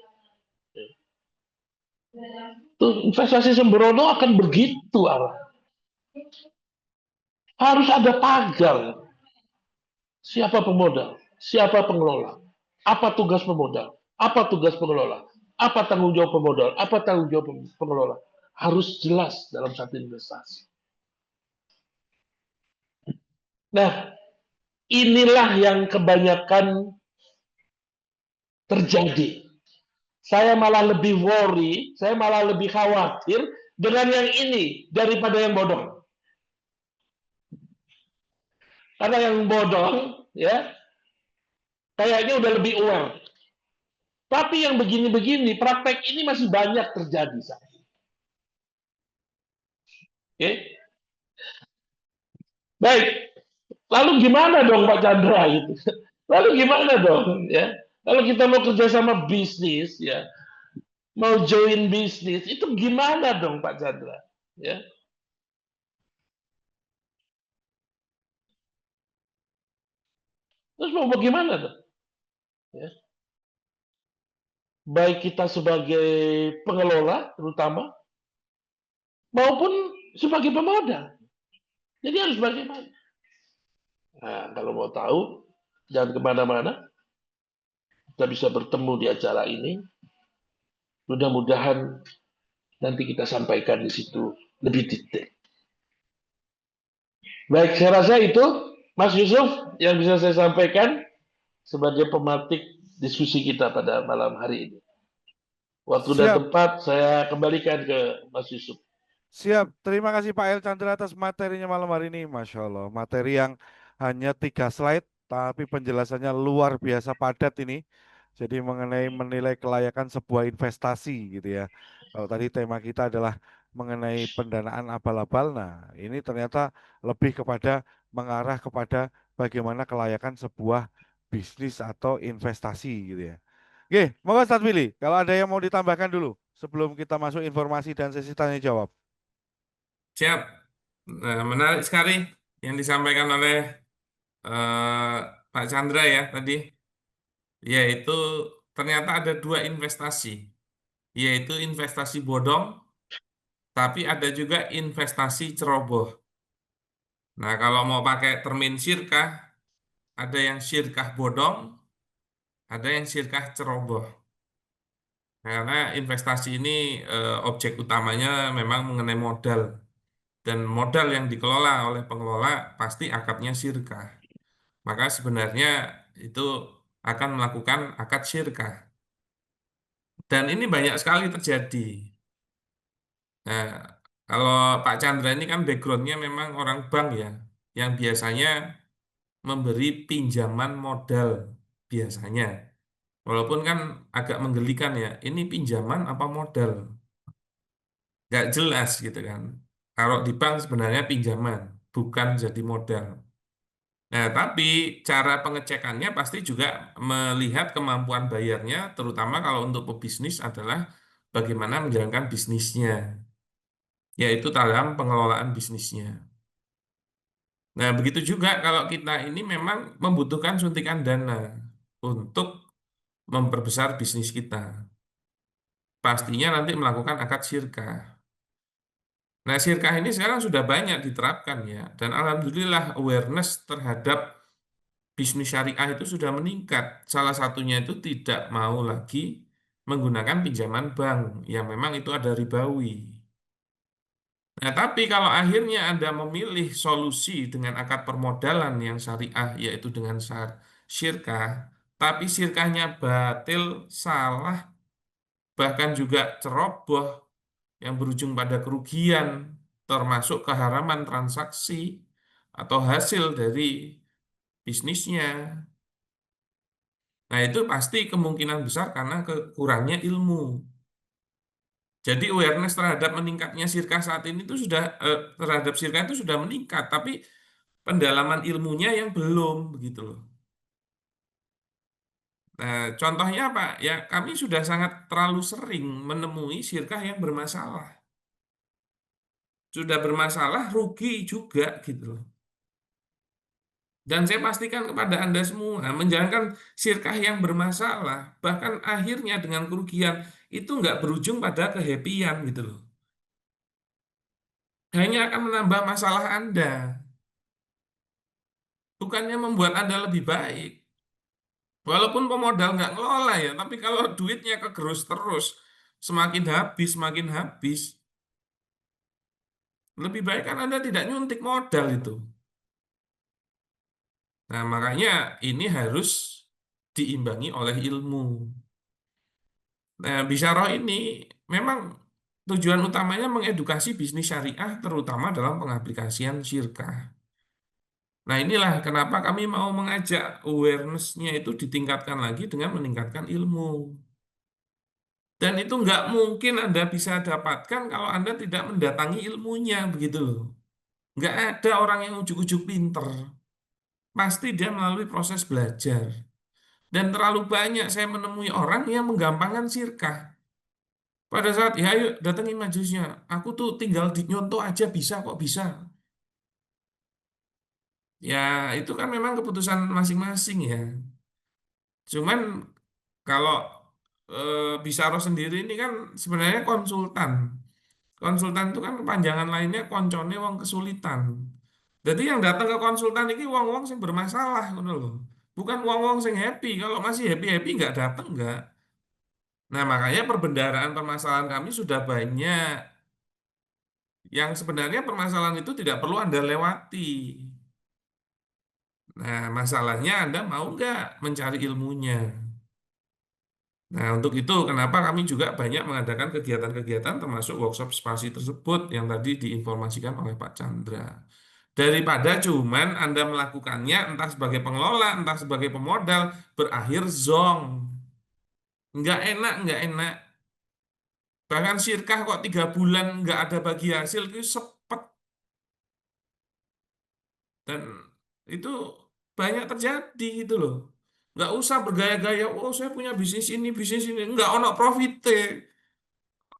Tuh, investasi sembrono akan begitu arah. Harus ada pagar. Siapa pemodal? Siapa pengelola? Apa tugas pemodal? Apa tugas pengelola? Apa tanggung jawab pemodal? Apa tanggung jawab pengelola? Harus jelas dalam satu investasi. Nah, inilah yang kebanyakan terjadi. Saya malah lebih worry, saya malah lebih khawatir dengan yang ini daripada yang bodong. Karena yang bodong, ya, kayaknya udah lebih aware. Tapi yang begini-begini, praktek ini masih banyak terjadi. Oke? Baik. Lalu gimana dong Pak Chandra gitu? Lalu gimana dong ya? Kalau kita mau kerjasama bisnis ya, mau join bisnis itu gimana dong Pak Chandra? Ya. Terus mau bagaimana dong? Ya. Baik kita sebagai pengelola terutama maupun sebagai pemodal. Jadi harus bagaimana? Nah, kalau mau tahu jangan kemana-mana. Kita bisa bertemu di acara ini. Mudah-mudahan nanti kita sampaikan di situ lebih detail. Baik, saya rasa itu Mas Yusuf yang bisa saya sampaikan sebagai pematik diskusi kita pada malam hari ini. Waktu dan Siap, tempat saya kembalikan ke Mas Yusuf. Siap, terima kasih Pak El Chandra atas materinya malam hari ini. Masya Allah, materi yang hanya 3 slide, tapi penjelasannya luar biasa padat ini. Jadi mengenai menilai kelayakan sebuah investasi gitu ya. Kalau tadi tema kita adalah mengenai pendanaan abal-abal, nah ini ternyata lebih kepada mengarah kepada bagaimana kelayakan sebuah bisnis atau investasi gitu ya. Oke, monggo Ustaz Willy, kalau ada yang mau ditambahkan dulu sebelum kita masuk informasi dan sesi tanya jawab. Siap. Nah, menarik sekali yang disampaikan oleh eh, Pak Chandra ya tadi, yaitu ternyata ada 2 investasi, yaitu investasi bodong, tapi ada juga investasi ceroboh. Nah, kalau mau pakai termin syirkah, ada yang syirkah bodong, ada yang syirkah ceroboh. Karena investasi ini objek utamanya memang mengenai modal. Dan modal yang dikelola oleh pengelola pasti akadnya syirkah. Maka sebenarnya itu akan melakukan akad syirkah. Dan ini banyak sekali terjadi. Nah, kalau Pak Chandra ini kan backgroundnya memang orang bank ya, yang biasanya memberi pinjaman modal biasanya. Walaupun kan agak menggelikan ya, ini pinjaman apa modal? Nggak jelas gitu kan. Kalau di bank sebenarnya pinjaman, bukan jadi modal. Nah, tapi cara pengecekannya pasti juga melihat kemampuan bayarnya, terutama kalau untuk pebisnis adalah bagaimana menjalankan bisnisnya, yaitu dalam pengelolaan bisnisnya. Nah, begitu juga kalau kita ini memang membutuhkan suntikan dana untuk memperbesar bisnis kita. Pastinya nanti melakukan akad syirkah. Nah, syirkah ini sekarang sudah banyak diterapkan ya, dan alhamdulillah awareness terhadap bisnis syariah itu sudah meningkat. Salah satunya itu tidak mau lagi menggunakan pinjaman bank yang memang itu ada ribawi. Nah, tapi kalau akhirnya Anda memilih solusi dengan akad permodalan yang syariah, yaitu dengan syirkah, tapi syirkahnya batil, salah, bahkan juga ceroboh, yang berujung pada kerugian, termasuk keharaman transaksi atau hasil dari bisnisnya. Nah, itu pasti kemungkinan besar karena kurangnya ilmu. Jadi awareness terhadap meningkatnya sirkah saat ini itu sudah terhadap sirkah itu sudah meningkat, tapi pendalaman ilmunya yang belum begitu loh. Nah, contohnya apa? Ya, kami sudah sangat terlalu sering menemui sirkah yang bermasalah. Sudah bermasalah, rugi juga gitu loh. Dan saya pastikan kepada Anda semua, menjalankan sirkah yang bermasalah, bahkan akhirnya dengan kerugian, itu nggak berujung pada kehappian gitu loh. Hanya akan menambah masalah Anda, bukannya membuat Anda lebih baik. Walaupun pemodal nggak ngelola ya, tapi kalau duitnya kegerus terus, semakin habis, lebih baik kan Anda tidak nyuntik modal itu. Nah, makanya ini harus diimbangi oleh ilmu. Nah, Bisyarah ini memang tujuan utamanya mengedukasi bisnis syariah, terutama dalam pengaplikasian syirkah. Nah, inilah kenapa kami mau mengajak awareness-nya itu ditingkatkan lagi dengan meningkatkan ilmu. Dan itu nggak mungkin Anda bisa dapatkan kalau Anda tidak mendatangi ilmunya, begitu loh. Nggak ada orang yang ujuk-ujuk pinter. Pasti dia melalui proses belajar. Dan terlalu banyak saya menemui orang yang menggampangkan syirkah. Pada saat, ya ayo datangi majelisnya. Aku tuh tinggal di nyontoh aja bisa kok bisa. Ya itu kan memang keputusan masing-masing ya. Cuman kalau Bisaro sendiri ini kan sebenarnya konsultan. Konsultan itu kan kepanjangan lainnya koncone wong kesulitan. Jadi yang datang ke konsultan ini wong-wong yang bermasalah ngono loh. Bukan wong-wong yang happy. Kalau masih happy-happy nggak datang nggak. Nah makanya perbendaharaan permasalahan kami sudah banyak. Yang sebenarnya permasalahan itu tidak perlu Anda lewati. Nah, masalahnya Anda mau nggak mencari ilmunya? Nah, untuk itu kenapa kami juga banyak mengadakan kegiatan-kegiatan termasuk workshop spasi tersebut yang tadi diinformasikan oleh Pak Chandra. Daripada cuman Anda melakukannya entah sebagai pengelola, entah sebagai pemodal, berakhir zonk. Nggak enak, nggak enak. Bahkan sirkah kok 3 bulan nggak ada bagi hasil, itu sepet. Dan itu banyak terjadi gitu loh. Nggak usah bergaya-gaya, oh saya punya bisnis ini. Nggak ono profit.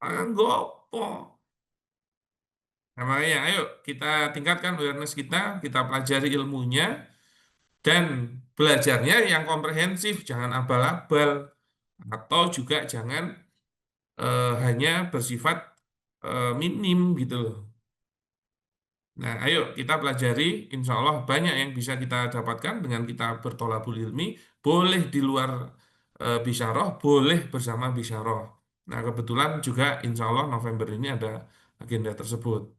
Nggak apa. Nah, makanya ayo kita tingkatkan awareness kita pelajari ilmunya, dan belajarnya yang komprehensif, jangan abal-abal, atau juga jangan hanya bersifat minim gitu loh. Nah, ayo kita pelajari, insya Allah banyak yang bisa kita dapatkan dengan kita bertolabul ilmi, boleh di luar bisyarah, boleh bersama bisyarah. Nah, kebetulan juga insya Allah November ini ada agenda tersebut.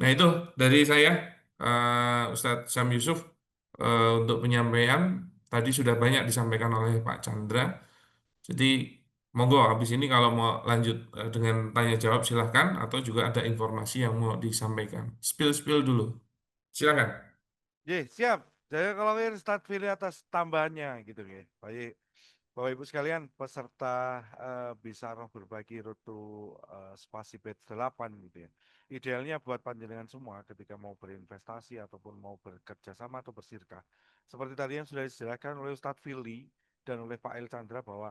Nah, itu dari saya, Ustadz Syam Yusuf, untuk penyampaian. Tadi sudah banyak disampaikan oleh Pak Chandra. Jadi, monggo habis ini kalau mau lanjut dengan tanya jawab silahkan, atau juga ada informasi yang mau disampaikan. Spill dulu. Silahkan. Siap. Jadi kalau ingin start pilih atas tambahannya gitu ya. Baik. Bapak Ibu sekalian, peserta bisa berbagi rute spasi batch 8 gitu ya. Idealnya buat panjenengan semua ketika mau berinvestasi ataupun mau bekerja sama atau bersirkah. Seperti tadi yang sudah dijelaskan oleh Ustadz Fili dan oleh Pak El Chandra bahwa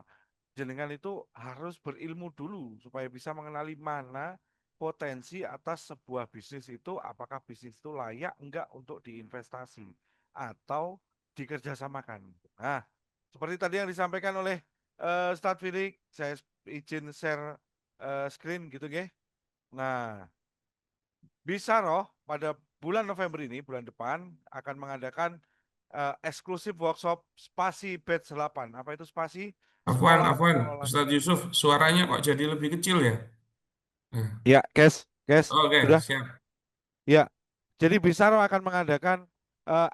jenengan itu harus berilmu dulu supaya bisa mengenali mana potensi atas sebuah bisnis itu, apakah bisnis itu layak enggak untuk diinvestasi atau dikerjasamakan. Nah, seperti tadi yang disampaikan oleh Ustadz Filik, saya izin share screen gitu ya. Nah, bisa roh pada bulan November ini, bulan depan akan mengadakan eksklusif workshop Spasi Batch 8. Apa itu Spasi? Sekolah Afwan, Pengelola. Ustadz Yusuf, suaranya kok jadi lebih kecil ya? Nah, Ya, guys, oke, sudah. siap. Ya, jadi Bisaro akan mengadakan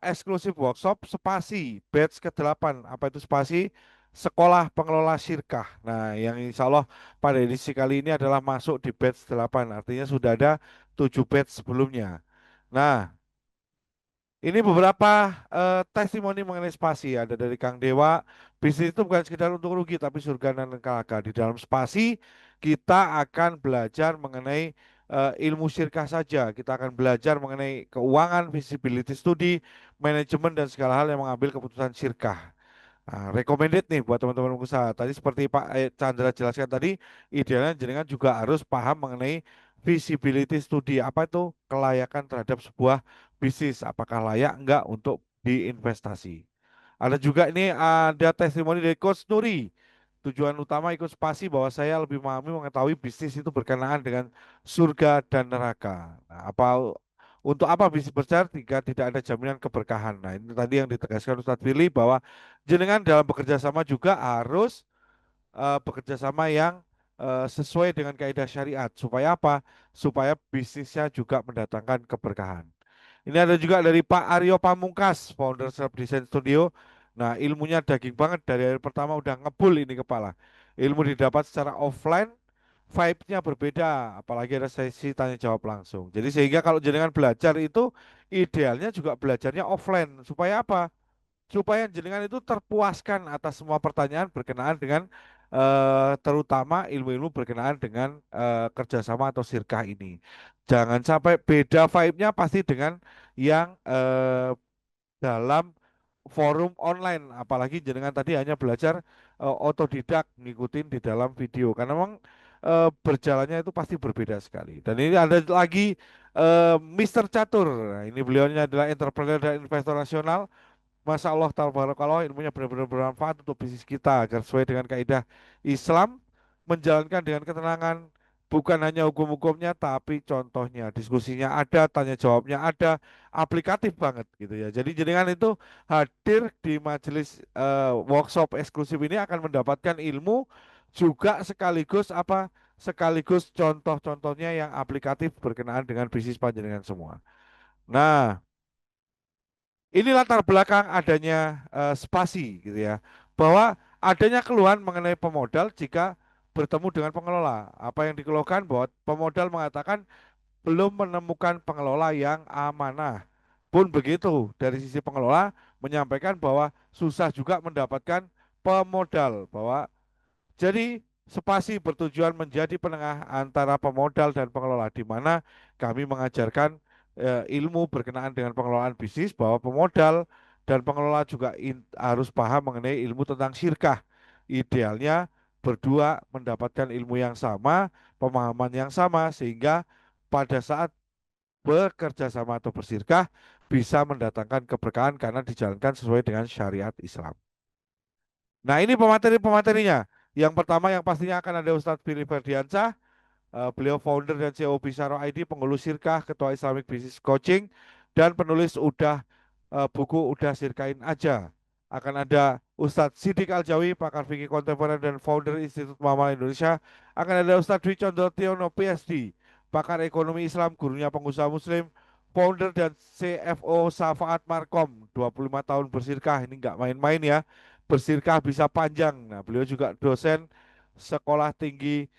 eksklusif workshop Spasi batch ke-8. Apa itu Spasi? Sekolah Pengelola Syirkah. Nah, yang insya Allah pada edisi kali ini adalah masuk di batch 8. Artinya sudah ada 7 batch sebelumnya. Nah, ini beberapa testimoni mengenai spasi. Ada dari Kang Dewa, bisnis itu bukan sekedar untuk rugi, tapi surga dan neraka. Di dalam spasi, kita akan belajar mengenai ilmu syirkah saja. Kita akan belajar mengenai keuangan, visibility study, manajemen, dan segala hal yang mengambil keputusan syirkah. Nah, recommended nih buat teman-teman pengusaha. Tadi seperti Pak Chandra jelaskan tadi, idealnya jenengan juga harus paham mengenai visibility study. Apa itu kelayakan terhadap sebuah bisnis? Apakah layak enggak untuk diinvestasi? Ada juga ini ada testimoni dari Coach Nuri. Tujuan utama ikut spasi bahwa saya lebih memahami mengetahui bisnis itu berkenaan dengan surga dan neraka. Nah, untuk apa bisnis besar jika tidak ada jaminan keberkahan? Nah, ini tadi yang ditegaskan Ustadz Billy bahwa jenengan dalam bekerja sama juga harus bekerja sama yang sesuai dengan kaidah syariat. Supaya apa? Supaya bisnisnya juga mendatangkan keberkahan. Ini ada juga dari Pak Aryo Pamungkas, founder Self Design Studio. Nah, ilmunya daging banget dari hari pertama udah ngebul ini kepala. Ilmu didapat secara offline, vibe-nya berbeda, apalagi ada sesi tanya jawab langsung. Jadi sehingga kalau jenengan belajar itu idealnya juga belajarnya offline. Supaya apa? Supaya jenengan itu terpuaskan atas semua pertanyaan berkenaan dengan terutama ilmu-ilmu berkenaan dengan kerjasama atau sirkah ini. Jangan sampai beda vibe-nya pasti dengan yang dalam forum online, apalagi jenengan tadi hanya belajar otodidak ngikutin di dalam video, karena memang berjalannya itu pasti berbeda sekali. Dan ini ada lagi Mr. Catur. Nah, ini beliaunya adalah entrepreneur dan investor nasional. Masya Allah, tabarakallah, ilmunya benar-benar bermanfaat untuk bisnis kita agar sesuai dengan kaidah Islam, menjalankan dengan ketenangan, bukan hanya hukum-hukumnya, tapi contohnya, diskusinya ada, tanya jawabnya ada, aplikatif banget gitu ya. Jadi jenengan itu hadir di majelis workshop eksklusif ini akan mendapatkan ilmu juga sekaligus apa? Sekaligus contoh-contohnya yang aplikatif berkenaan dengan bisnis panjenengan semua. Nah, ini latar belakang adanya spasi gitu ya. Bahwa adanya keluhan mengenai pemodal jika bertemu dengan pengelola. Apa yang dikeluhkan bahwa pemodal mengatakan belum menemukan pengelola yang amanah. Pun begitu, dari sisi pengelola menyampaikan bahwa susah juga mendapatkan pemodal, bahwa jadi spasi bertujuan menjadi penengah antara pemodal dan pengelola, di mana kami mengajarkan ilmu berkenaan dengan pengelolaan bisnis, bahwa pemodal dan pengelola juga harus paham mengenai ilmu tentang syirkah. Idealnya berdua mendapatkan ilmu yang sama, pemahaman yang sama, sehingga pada saat bekerja sama atau bersirkah bisa mendatangkan keberkahan karena dijalankan sesuai dengan syariat Islam. Nah, ini pemateri-pematerinya. Yang pertama yang pastinya akan ada Ustadz Billy Ferdiansyah, beliau founder dan CEO Bisaro ID, penghulu Sirkah, ketua Islamic Business Coaching, dan penulis buku Udah Sirkain Aja. Akan ada Ustadz Sidik Aljawi, pakar fikih kontemporer dan founder Institut Muhammadiyah Indonesia. Akan ada Ustadz Dwi Condro Tiono, PhD, pakar ekonomi Islam, gurunya pengusaha muslim, founder dan CFO Safaat Markom, 25 tahun bersirkah, ini nggak main-main ya, bersirkah bisa panjang. Nah, beliau juga dosen sekolah tinggi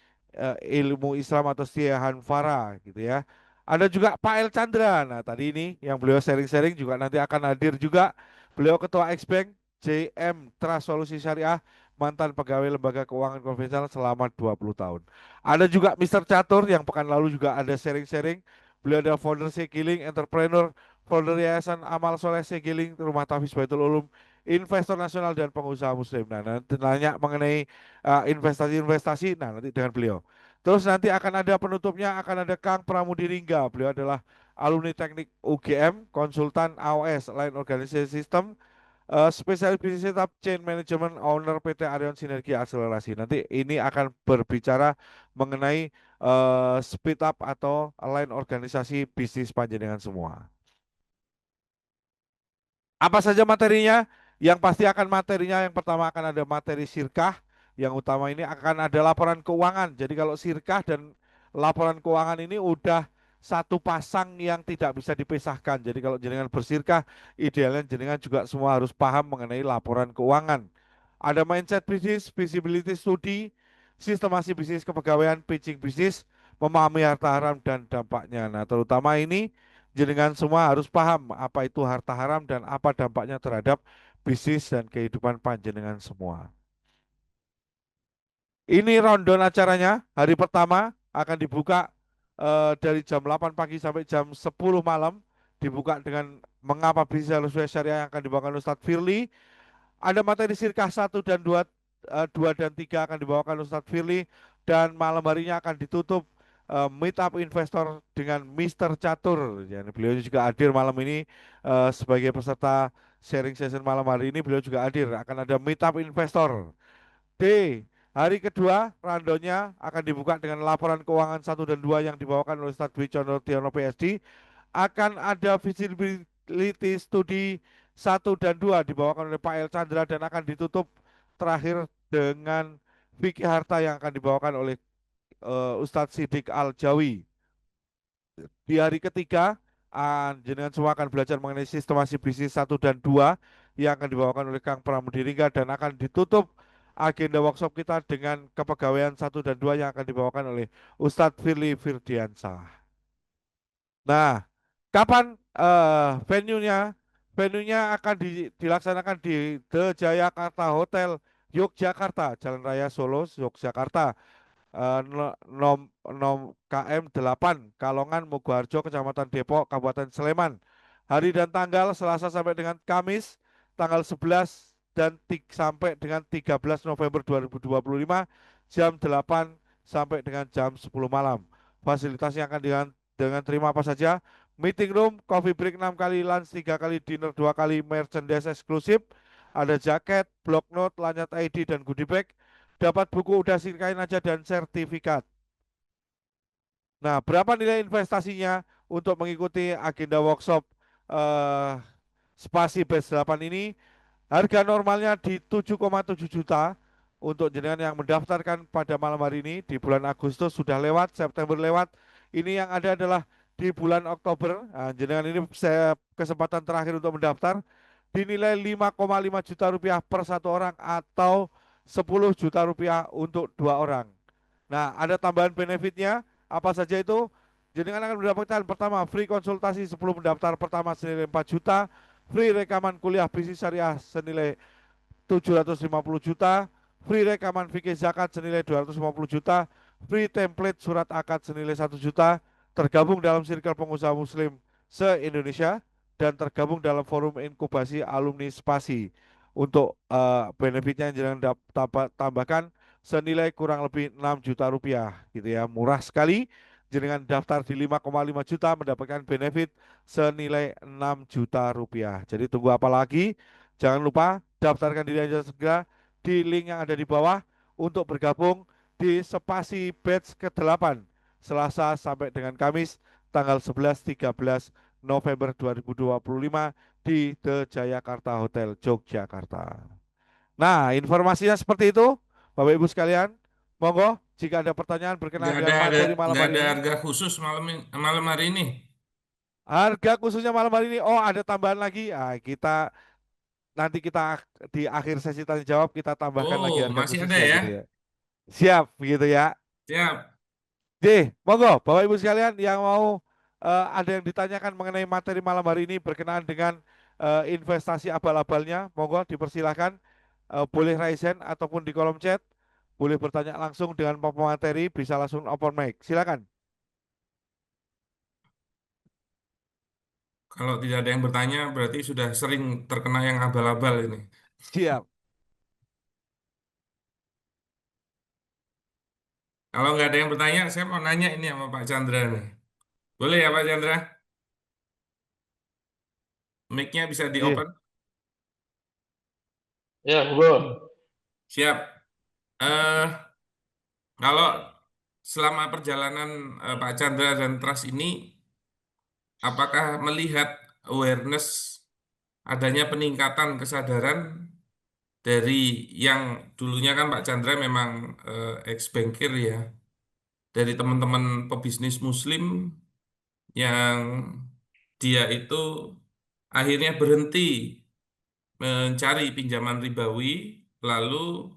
ilmu Islam atau Siahan Fara gitu ya. Ada juga Pak El Chandra. Nah, tadi ini yang beliau sharing-sharing juga nanti akan hadir juga. Beliau Ketua Xbank JM Trust Solusi Syariah, mantan pegawai lembaga keuangan konvensional selama 20 tahun. Ada juga Mr. Catur yang pekan lalu juga ada sharing-sharing. Beliau adalah founder Segiling Entrepreneur, founder Yayasan Amal Soleh Segiling, Rumah Tafis Baitul Ulum, investor nasional dan pengusaha muslim. Nah, nanti nanya mengenai investasi-investasi, nah nanti dengan beliau. Terus nanti akan ada penutupnya, akan ada Kang Pramudiringga. Beliau adalah alumni teknik UGM, konsultan AOS, Line Organization System, spesialis bisnis setup chain management, owner PT Arion Sinergi Akselerasi. Nanti ini akan berbicara mengenai speed up atau line organisasi bisnis panjenengan semua. Apa saja materinya? Yang pasti akan materinya yang pertama akan ada materi sirkah, yang utama ini akan ada laporan keuangan. Jadi kalau sirkah dan laporan keuangan ini udah satu pasang yang tidak bisa dipisahkan. Jadi kalau jenengan bersirkah, idealnya jenengan juga semua harus paham mengenai laporan keuangan. Ada mindset bisnis, visibility study, sistemasi bisnis kepegawaian, pitching bisnis, memahami harta haram dan dampaknya. Nah, terutama ini jenengan semua harus paham apa itu harta haram dan apa dampaknya terhadap bisnis dan kehidupan panjenengan semua. Ini rundown acaranya. Hari pertama akan dibuka dari jam 8 pagi sampai jam 10 malam. Dibuka dengan mengapa bisnis harus sesuai syariah yang akan dibawakan Ustadz Firly. Ada materi sirkah 1 dan 2, 2 dan 3 akan dibawakan Ustadz Firly, dan malam harinya akan ditutup meet up investor dengan Mr. Catur. Ya, beliau juga hadir malam ini sebagai peserta sharing session malam hari ini, beliau juga hadir. Akan ada meet up investor. D. Hari kedua, rundownnya akan dibuka dengan laporan keuangan 1 dan 2 yang dibawakan oleh Ustadz Dwi Condro Tiono PhD. Akan ada visibility study 1 dan 2 dibawakan oleh Pak El Chandra, dan akan ditutup terakhir dengan fikih harta yang akan dibawakan oleh Ustadz Sidik Al-Jawi. Di hari ketiga, jenengan semua akan belajar mengenai sistemasi bisnis 1 dan 2 yang akan dibawakan oleh Kang Pramudiringga, dan akan ditutup agenda workshop kita dengan kepegawaian 1 dan 2 yang akan dibawakan oleh Ustadz Firly Firdiansyah. Nah, kapan venue-nya? Venue-nya akan dilaksanakan di The Jayakarta Hotel Yogyakarta, Jalan Raya Solo, Yogyakarta. KM 8 Kalongan Mogoharjo, Kecamatan Depok, Kabupaten Sleman. Hari dan tanggal Selasa sampai dengan Kamis, tanggal 11 dan sampai dengan 13 November 2025, jam 8 sampai dengan jam 10 malam. Fasilitasnya akan dengan terima apa saja: meeting room, coffee break 6 kali, lunch 3 kali, dinner 2 kali, merchandise eksklusif, ada jaket, block note, lanyard ID dan goodie bag, dapat buku Udah Sirkain Aja dan sertifikat. Nah, berapa nilai investasinya untuk mengikuti agenda workshop Spasi Base 8 ini? Harga normalnya di 7,7 juta untuk jenengan yang mendaftarkan pada malam hari ini. Di bulan Agustus sudah lewat, September lewat. Ini yang ada adalah di bulan Oktober. Nah, jenengan ini kesempatan terakhir untuk mendaftar. Dinilai 5,5 juta rupiah per satu orang atau 10 juta rupiah untuk 2 orang. Nah, ada tambahan benefitnya, apa saja itu? Jenengan akan mendapatkan pertama, free konsultasi 10 pendaftar pertama senilai 4 juta, free rekaman kuliah bisnis syariah senilai 750 juta, free rekaman fikih zakat senilai 250 juta, free template surat akad senilai 1 juta, tergabung dalam circle pengusaha muslim se-Indonesia, dan tergabung dalam forum inkubasi alumni Spasi. Untuk benefitnya yang jangan tambahkan senilai kurang lebih 6 juta rupiah gitu ya, murah sekali. Jenengan daftar di 5,5 juta mendapatkan benefit senilai 6 juta rupiah. Jadi tunggu apa lagi? Jangan lupa daftarkan diri Anda segera di link yang ada di bawah untuk bergabung di Spasi batch ke-8 Selasa sampai dengan Kamis tanggal 11-13 November 2025 di The Jayakarta Hotel Yogyakarta. Nah, informasinya seperti itu, Bapak Ibu sekalian. Monggo, jika ada pertanyaan berkenaan dengan materi malam nggak hari ada ini. harga khusus malam hari ini. Harga khususnya malam hari ini, oh ada tambahan lagi. Nanti kita di akhir sesi tanya jawab kita tambahkan lagi Oh, harga masih ada khususnya ya? gitu ya. Siap, gitu ya. Siap. Monggo, Bapak Ibu sekalian yang mau ada yang ditanyakan mengenai materi malam hari ini berkenaan dengan investasi abal-abalnya, monggo dipersilahkan. Boleh raise hand ataupun di kolom chat, boleh bertanya langsung dengan pemateri, bisa langsung open mic. Silakan. Kalau tidak ada yang bertanya, berarti sudah sering terkena yang abal-abal ini. Siap. Kalau nggak ada yang bertanya, saya mau nanya ini sama Pak Chandra nih. Boleh ya Pak Chandra? Mic-nya bisa Iya. di-open? Ya, bro. Siap. Eh, Kalau selama perjalanan Pak Chandra dan Trust ini, apakah melihat awareness adanya peningkatan kesadaran dari yang dulunya kan Pak Chandra memang ex-bankir ya, dari teman-teman pebisnis Muslim yang dia itu akhirnya berhenti mencari pinjaman ribawi, lalu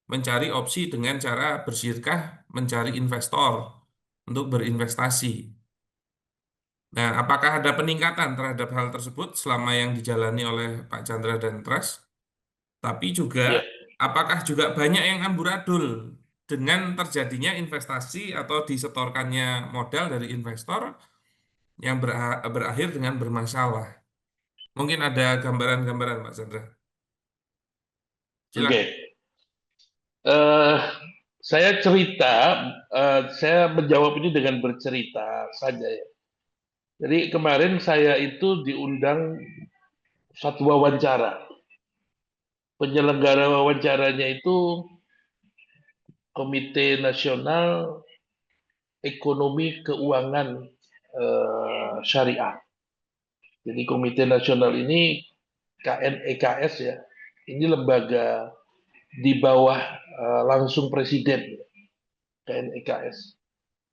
mencari opsi dengan cara bersyirkah mencari investor untuk berinvestasi. Nah, apakah ada peningkatan terhadap hal tersebut selama yang dijalani oleh Pak Chandra dan Trust? Tapi juga, Ya. apakah juga banyak yang amburadul dengan terjadinya investasi atau disetorkannya modal dari investor yang berakhir dengan bermasalah? Mungkin ada gambaran-gambaran, Pak Chandra. Oke. Silakan. Eh, saya menjawab ini dengan bercerita saja ya. Jadi kemarin saya itu diundang satu wawancara. Penyelenggara wawancaranya itu Komite Nasional Ekonomi Keuangan Syariah. Jadi Komite Nasional ini KNEKS ya. Ini lembaga di bawah langsung presiden KNEKS.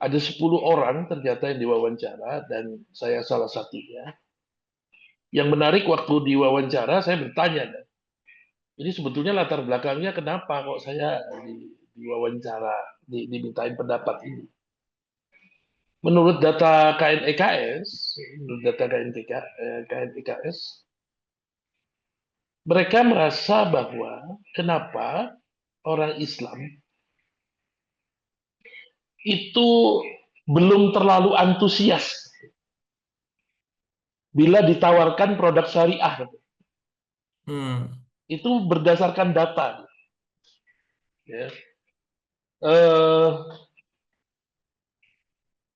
Ada 10 orang ternyata yang diwawancara dan saya salah satunya. Yang menarik waktu diwawancara saya bertanya, ini sebetulnya latar belakangnya kenapa kok saya diwawancara, dimintain pendapat ini. Menurut data KNEKS, mereka merasa bahwa kenapa orang Islam itu belum terlalu antusias bila ditawarkan produk syariah. Itu berdasarkan data. Ya.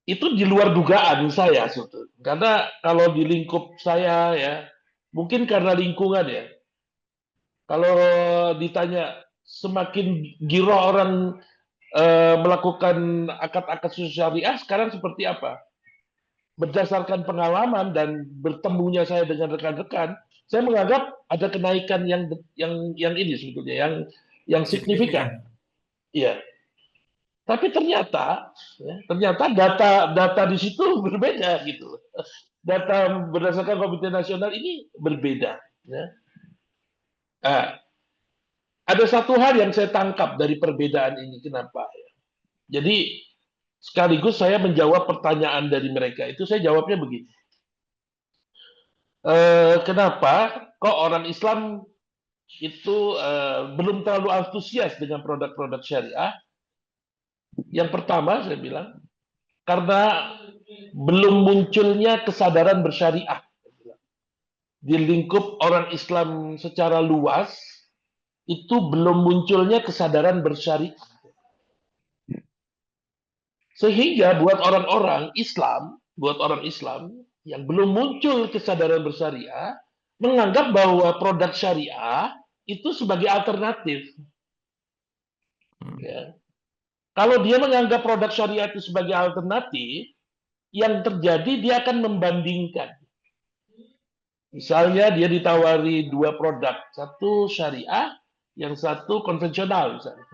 Itu di luar dugaan saya, karena kalau di lingkup saya ya, mungkin karena lingkungan ya. Kalau ditanya semakin giro orang melakukan akad-akad syariah sekarang seperti apa? Berdasarkan pengalaman dan bertemunya saya dengan rekan-rekan, saya menganggap ada kenaikan yang ini sebetulnya yang signifikan. Iya. Tapi ternyata data di situ berbeda gitu. Data berdasarkan Komite Nasional ini berbeda. Ya. Nah, ada satu hal yang saya tangkap dari perbedaan ini. Kenapa? Jadi sekaligus saya menjawab pertanyaan dari mereka itu, saya jawabnya begini. Kenapa kok orang Islam itu belum terlalu antusias dengan produk-produk syariah? Yang pertama saya bilang, karena belum munculnya kesadaran bersyariah. Di lingkup orang Islam secara luas, itu belum munculnya kesadaran bersyariah. Sehingga buat orang Islam yang belum muncul kesadaran bersyariah, menganggap bahwa produk syariah itu sebagai alternatif. Ya. Kalau dia menganggap produk syariah itu sebagai alternatif, yang terjadi dia akan membandingkan. Misalnya dia ditawari dua produk, satu syariah, yang satu konvensional misalnya.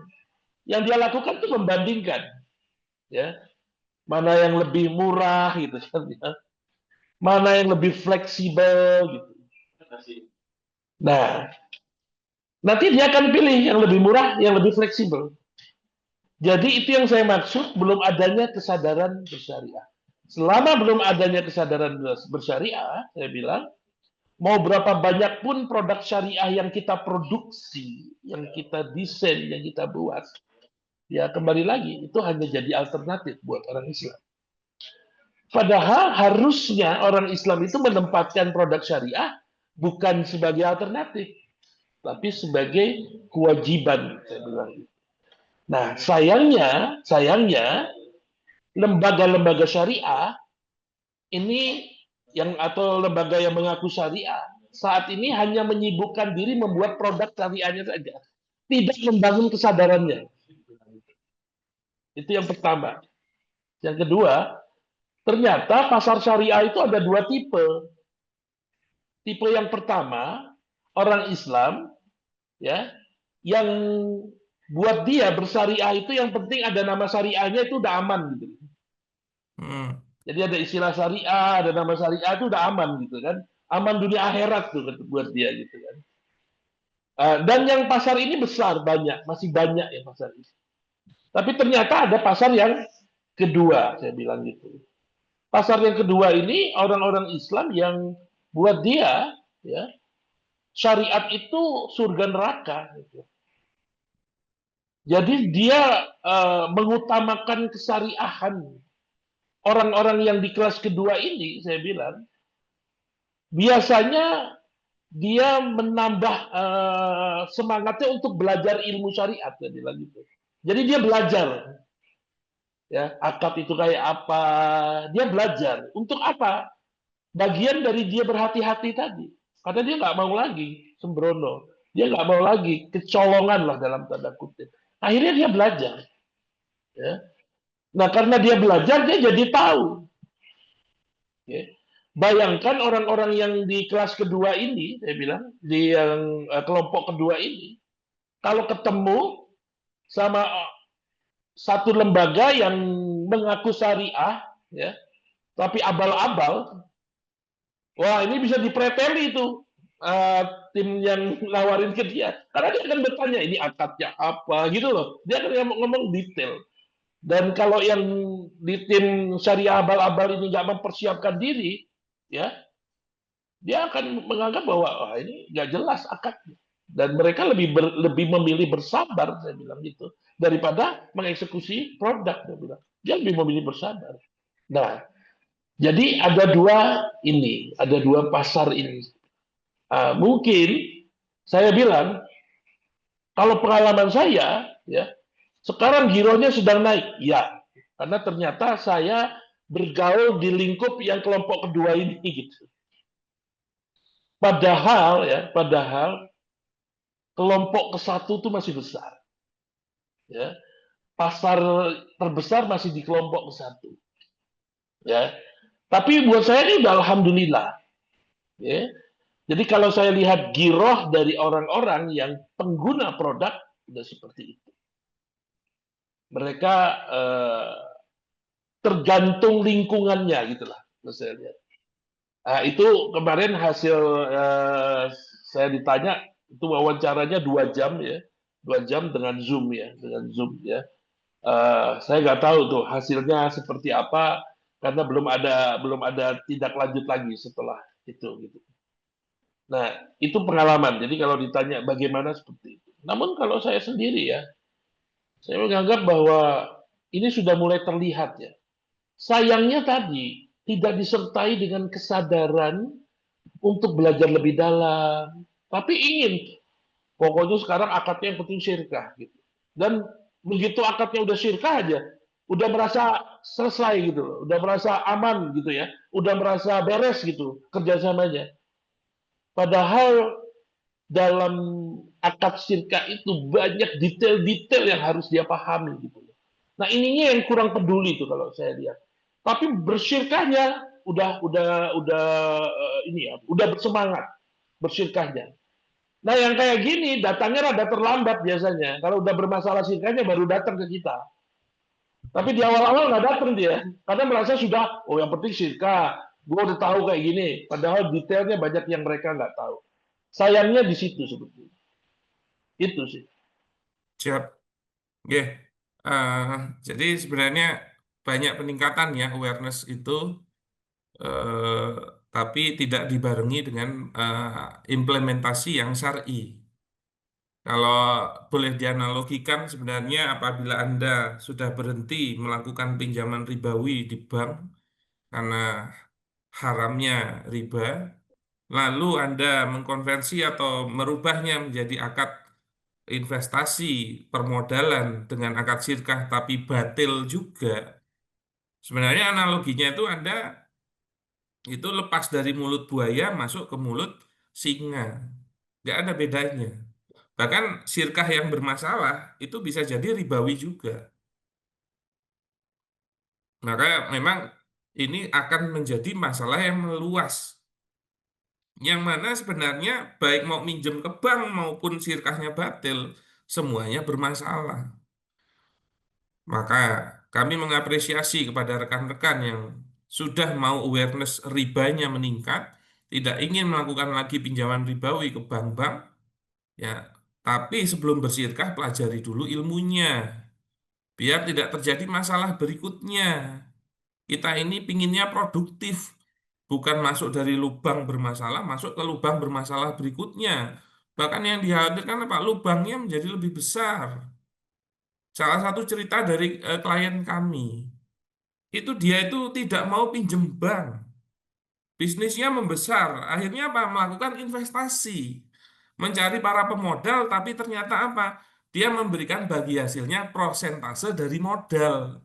Yang dia lakukan itu membandingkan, ya, mana yang lebih murah gitu, mana yang lebih fleksibel gitu. Nah, nanti dia akan pilih yang lebih murah, yang lebih fleksibel. Jadi itu yang saya maksud, belum adanya kesadaran bersyariah. Selama belum adanya kesadaran bersyariah, saya bilang, mau berapa banyak pun produk syariah yang kita produksi, yang kita desain, yang kita buat, ya kembali lagi, itu hanya jadi alternatif buat orang Islam. Padahal harusnya orang Islam itu menempatkan produk syariah bukan sebagai alternatif, tapi sebagai kewajiban, saya bilang. Nah, sayangnya lembaga-lembaga syariah ini atau lembaga yang mengaku syariah saat ini hanya menyibukkan diri membuat produk syariahnya saja, tidak membangun kesadarannya. Itu yang pertama. Yang kedua, ternyata pasar syariah itu ada dua tipe. Tipe yang pertama, orang Islam, ya, yang buat dia bersyariah itu yang penting ada nama syariahnya itu udah aman gitu. Jadi ada istilah syariah, ada nama syariah itu udah aman gitu kan. Aman dunia akhirat tuh buat dia gitu kan. Dan yang pasar ini besar, masih banyak ya pasar ini. Tapi ternyata ada pasar yang kedua, saya bilang gitu. Pasar yang kedua ini orang-orang Islam yang buat dia, ya, syariat itu surga neraka. Gitu. Jadi dia mengutamakan kesyariahan. Orang-orang yang di kelas kedua ini, saya bilang, biasanya dia menambah semangatnya untuk belajar ilmu syariat, saya bilang gitu. Jadi dia belajar, ya, akad itu kayak apa, dia belajar. Untuk apa? Bagian dari dia berhati-hati tadi. Karena dia nggak mau lagi sembrono. Dia nggak mau lagi kecolongan lah dalam tanda kutip. Akhirnya dia belajar. Ya. Nah, karena dia belajar, dia jadi tahu. Ya. Bayangkan orang-orang yang di kelas kedua ini, saya bilang, di yang kelompok kedua ini, kalau ketemu sama satu lembaga yang mengaku syariah, ya, tapi abal-abal, wah ini bisa dipreteli itu tim yang nawarin ke dia. Karena dia akan bertanya, ini akadnya apa, gitu loh. Dia akan ngomong detail. Dan kalau yang di tim syariah abal-abal ini nggak mempersiapkan diri, ya, dia akan menganggap bahwa ini nggak jelas akadnya. Dan mereka lebih memilih bersabar, saya bilang gitu, daripada mengeksekusi produk, saya bilang. Dia lebih memilih bersabar. Nah, jadi ada dua pasar ini. Mungkin saya bilang, kalau pengalaman saya, ya, sekarang gironya sedang naik, ya, karena ternyata saya bergaul di lingkup yang kelompok kedua ini, gitu. Padahal kelompok ke-1 itu masih besar, ya, pasar terbesar masih di kelompok ke-1, ya. Tapi buat saya ini udah alhamdulillah, ya. Jadi kalau saya lihat giroh dari orang-orang yang pengguna produk udah seperti itu. Mereka tergantung lingkungannya gitulah, saya lihat. Itu kemarin hasil saya ditanya, itu wawancaranya 2 jam, ya. 2 jam dengan Zoom ya, dengan Zoom ya. Saya nggak tahu tuh hasilnya seperti apa karena belum ada tindak lanjut lagi setelah itu gitu. Nah, itu pengalaman. Jadi kalau ditanya bagaimana seperti itu. Namun kalau saya sendiri ya, saya menganggap bahwa ini sudah mulai terlihat ya. Sayangnya tadi tidak disertai dengan kesadaran untuk belajar lebih dalam, tapi ingin pokoknya sekarang akadnya yang penting syirkah gitu. Dan begitu akadnya udah syirkah aja, udah merasa selesai gitu loh, udah merasa aman gitu ya, udah merasa beres gitu kerjasamanya. Padahal dalam akad syirkah itu banyak detail-detail yang harus dia pahami gitu. Nah ininya yang kurang peduli tuh kalau saya lihat. Tapi bersyirkahnya udah ini ya, udah bersemangat bersyirkahnya. Nah yang kayak gini datangnya rada terlambat biasanya. Kalau udah bermasalah syirkahnya baru datang ke kita. Tapi di awal-awal nggak datang dia, karena merasa sudah, oh yang penting syirkah, gue udah tahu kayak gini. Padahal detailnya banyak yang mereka nggak tahu. Sayangnya di situ sebetulnya. Itu sih. Siap. Oke. Eh, jadi sebenarnya banyak peningkatan ya awareness itu, eh, tapi tidak dibarengi dengan implementasi yang syar'i. Kalau boleh dianalogikan, sebenarnya apabila Anda sudah berhenti melakukan pinjaman ribawi di bank karena haramnya riba, lalu Anda mengkonversi atau merubahnya menjadi akad investasi permodalan dengan akad syirkah tapi batil juga. Sebenarnya analoginya itu Anda itu lepas dari mulut buaya masuk ke mulut singa. Nggak ada bedanya. Bahkan syirkah yang bermasalah itu bisa jadi ribawi juga. Maka memang ini akan menjadi masalah yang meluas. Yang mana sebenarnya baik mau minjem ke bank maupun syirkahnya batil, semuanya bermasalah. Maka kami mengapresiasi kepada rekan-rekan yang sudah mau awareness ribanya meningkat, tidak ingin melakukan lagi pinjaman ribawi ke bank-bank, ya. Tapi sebelum bersyirkah pelajari dulu ilmunya, biar tidak terjadi masalah berikutnya. Kita ini pinginnya produktif, bukan masuk dari lubang bermasalah, masuk ke lubang bermasalah berikutnya. Bahkan yang dikhawatirkan apa? Lubangnya menjadi lebih besar. Salah satu cerita dari klien kami, itu dia itu tidak mau pinjem bank. Bisnisnya membesar, akhirnya apa? Melakukan investasi. Mencari para pemodal, tapi ternyata apa? Dia memberikan bagi hasilnya prosentase dari modal.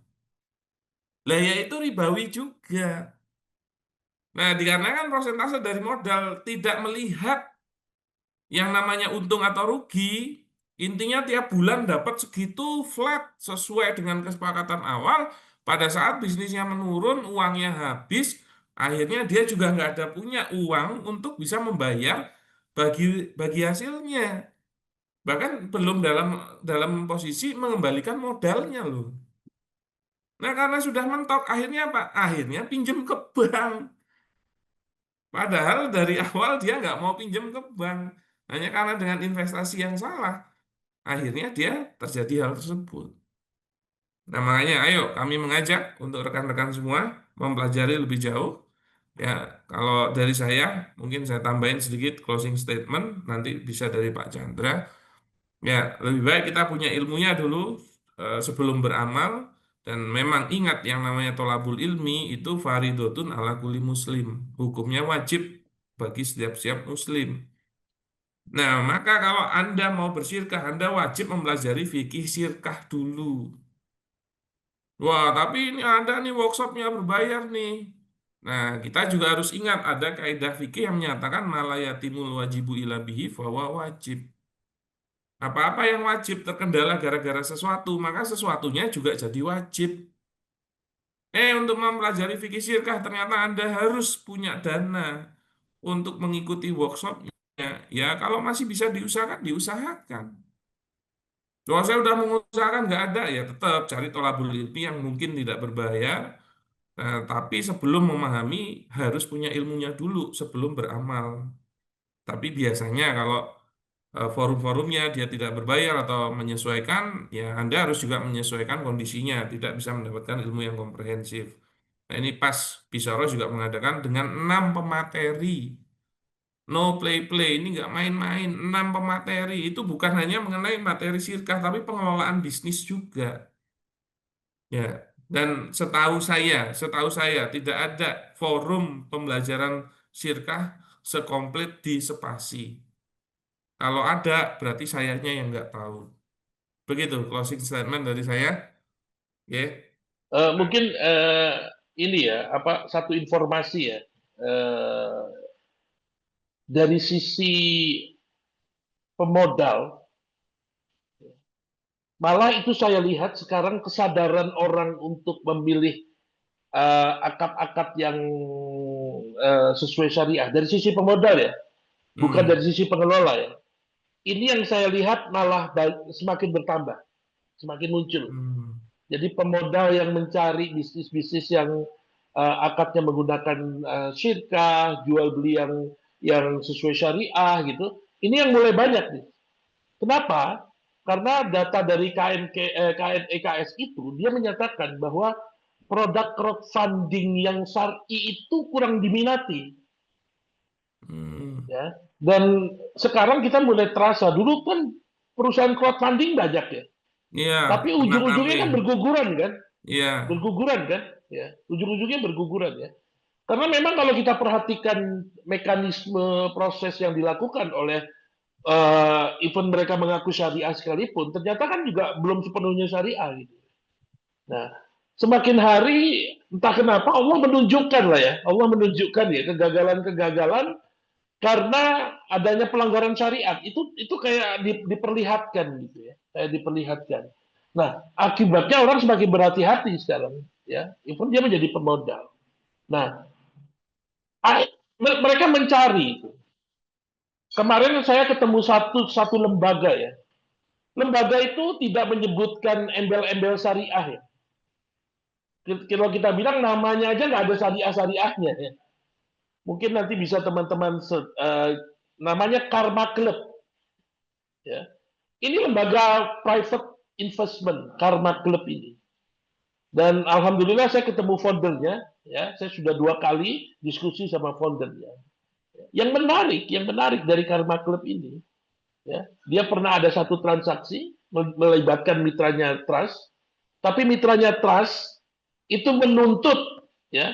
Lah ya itu ribawi juga. Nah, dikarenakan prosentase dari modal tidak melihat yang namanya untung atau rugi, intinya tiap bulan dapat segitu flat sesuai dengan kesepakatan awal. Pada saat bisnisnya menurun, uangnya habis, akhirnya dia juga nggak ada punya uang untuk bisa membayar bagi bagi hasilnya. Bahkan belum dalam dalam posisi mengembalikan modalnya loh. Nah, karena sudah mentok, akhirnya apa? Akhirnya pinjem ke bank. Padahal dari awal dia nggak mau pinjem ke bank. Hanya karena dengan investasi yang salah, akhirnya dia terjadi hal tersebut. Nah, makanya ayo kami mengajak untuk rekan-rekan semua mempelajari lebih jauh. Ya, kalau dari saya, mungkin saya tambahin sedikit closing statement, nanti bisa dari Pak Chandra. Ya, lebih baik kita punya ilmunya dulu sebelum beramal. Dan memang ingat yang namanya tolabul ilmi itu faridotun ala kulli muslim. Hukumnya wajib bagi setiap muslim. Nah, maka kalau Anda mau bersyirkah, Anda wajib mempelajari fikih syirkah dulu. Wah, tapi ini ada nih workshopnya berbayar nih. Nah, kita juga harus ingat ada kaidah fikih yang menyatakan malayatimul wajibu ila bihi fahuwa wajib. Apa-apa yang wajib terkendala gara-gara sesuatu, maka sesuatunya juga jadi wajib. Untuk mempelajari fikih syirkah ternyata Anda harus punya dana untuk mengikuti workshopnya. Ya, kalau masih bisa diusahakan, diusahakan. Kalau saya udah mengusahakan nggak ada, ya tetap cari tolabul ilmi yang mungkin tidak berbayar. Tapi sebelum memahami harus punya ilmunya dulu sebelum beramal. Tapi biasanya kalau forum-forumnya dia tidak berbayar atau menyesuaikan, ya Anda harus juga menyesuaikan kondisinya, tidak bisa mendapatkan ilmu yang komprehensif. Nah ini pas Bisoro juga mengadakan dengan 6 pemateri. No play-play, ini nggak main-main. 6 pemateri, itu bukan hanya mengenai materi sirkah, tapi pengelolaan bisnis juga. Ya, dan setahu saya tidak ada forum pembelajaran sirkah sekomplit di Spasi. Kalau ada, berarti sayanya yang nggak tahu. Begitu closing statement dari saya. Ya, Mungkin ini ya, satu informasi ya, eh, dari sisi pemodal, malah itu saya lihat sekarang kesadaran orang untuk memilih akad-akad yang sesuai syariah dari sisi pemodal ya, bukan dari sisi pengelola ya. Ini yang saya lihat malah semakin bertambah, semakin muncul. Jadi pemodal yang mencari bisnis-bisnis yang akadnya menggunakan syirkah, jual beli yang sesuai syariah gitu. Ini yang mulai banyak nih. Kenapa? Karena data dari KNEKS itu dia menyatakan bahwa produk crowdfunding yang syar'i itu kurang diminati. Ya. Dan sekarang kita mulai terasa, dulu kan perusahaan crowdfunding banyak ya. Iya, Tapi pernah ujung-ujungnya rame. kan berguguran kan? Iya, Berguguran kan? Ya, ujung-ujungnya berguguran ya. Karena memang kalau kita perhatikan mekanisme proses yang dilakukan oleh even mereka mengaku syariah sekalipun, ternyata kan juga belum sepenuhnya syariah gitu. Nah, semakin hari entah kenapa Allah menunjukkan lah ya, Allah menunjukkan ya kegagalan-kegagalan karena adanya pelanggaran syariat itu kayak diperlihatkan gitu ya, kayak diperlihatkan. Nah, akibatnya orang semakin berhati-hati sekarang ya, even dia menjadi pemodal. Nah, mereka mencari itu. Kemarin saya ketemu satu lembaga ya. Lembaga itu tidak menyebutkan embel-embel syariah ya. Kalau kita bilang namanya aja nggak ada syariah-syariahnya ya. Mungkin nanti bisa teman-teman namanya Karma Club. Ya. Ini lembaga private investment Karma Club ini. Dan alhamdulillah saya ketemu foundernya, ya. Saya sudah 2 kali diskusi sama foundernya. Yang menarik dari Karma Club ini, ya, dia pernah ada satu transaksi melibatkan mitranya Trust, tapi mitranya Trust itu menuntut ya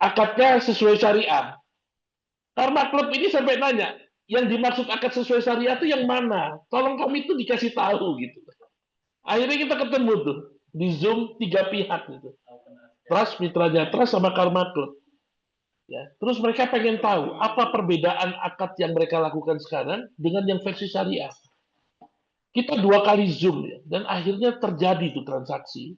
akadnya sesuai syariah. Karma Club ini sampai nanya, yang dimaksud akad sesuai syariah itu yang mana? Tolong kami itu dikasih tahu gitu. Akhirnya kita ketemu tuh di Zoom 3 pihak gitu. Trust, mitranya Trust sama Karma Club. Ya. Terus mereka pengen tahu apa perbedaan akad yang mereka lakukan sekarang dengan yang versi syariah. Kita 2 kali Zoom ya, dan akhirnya terjadi itu transaksi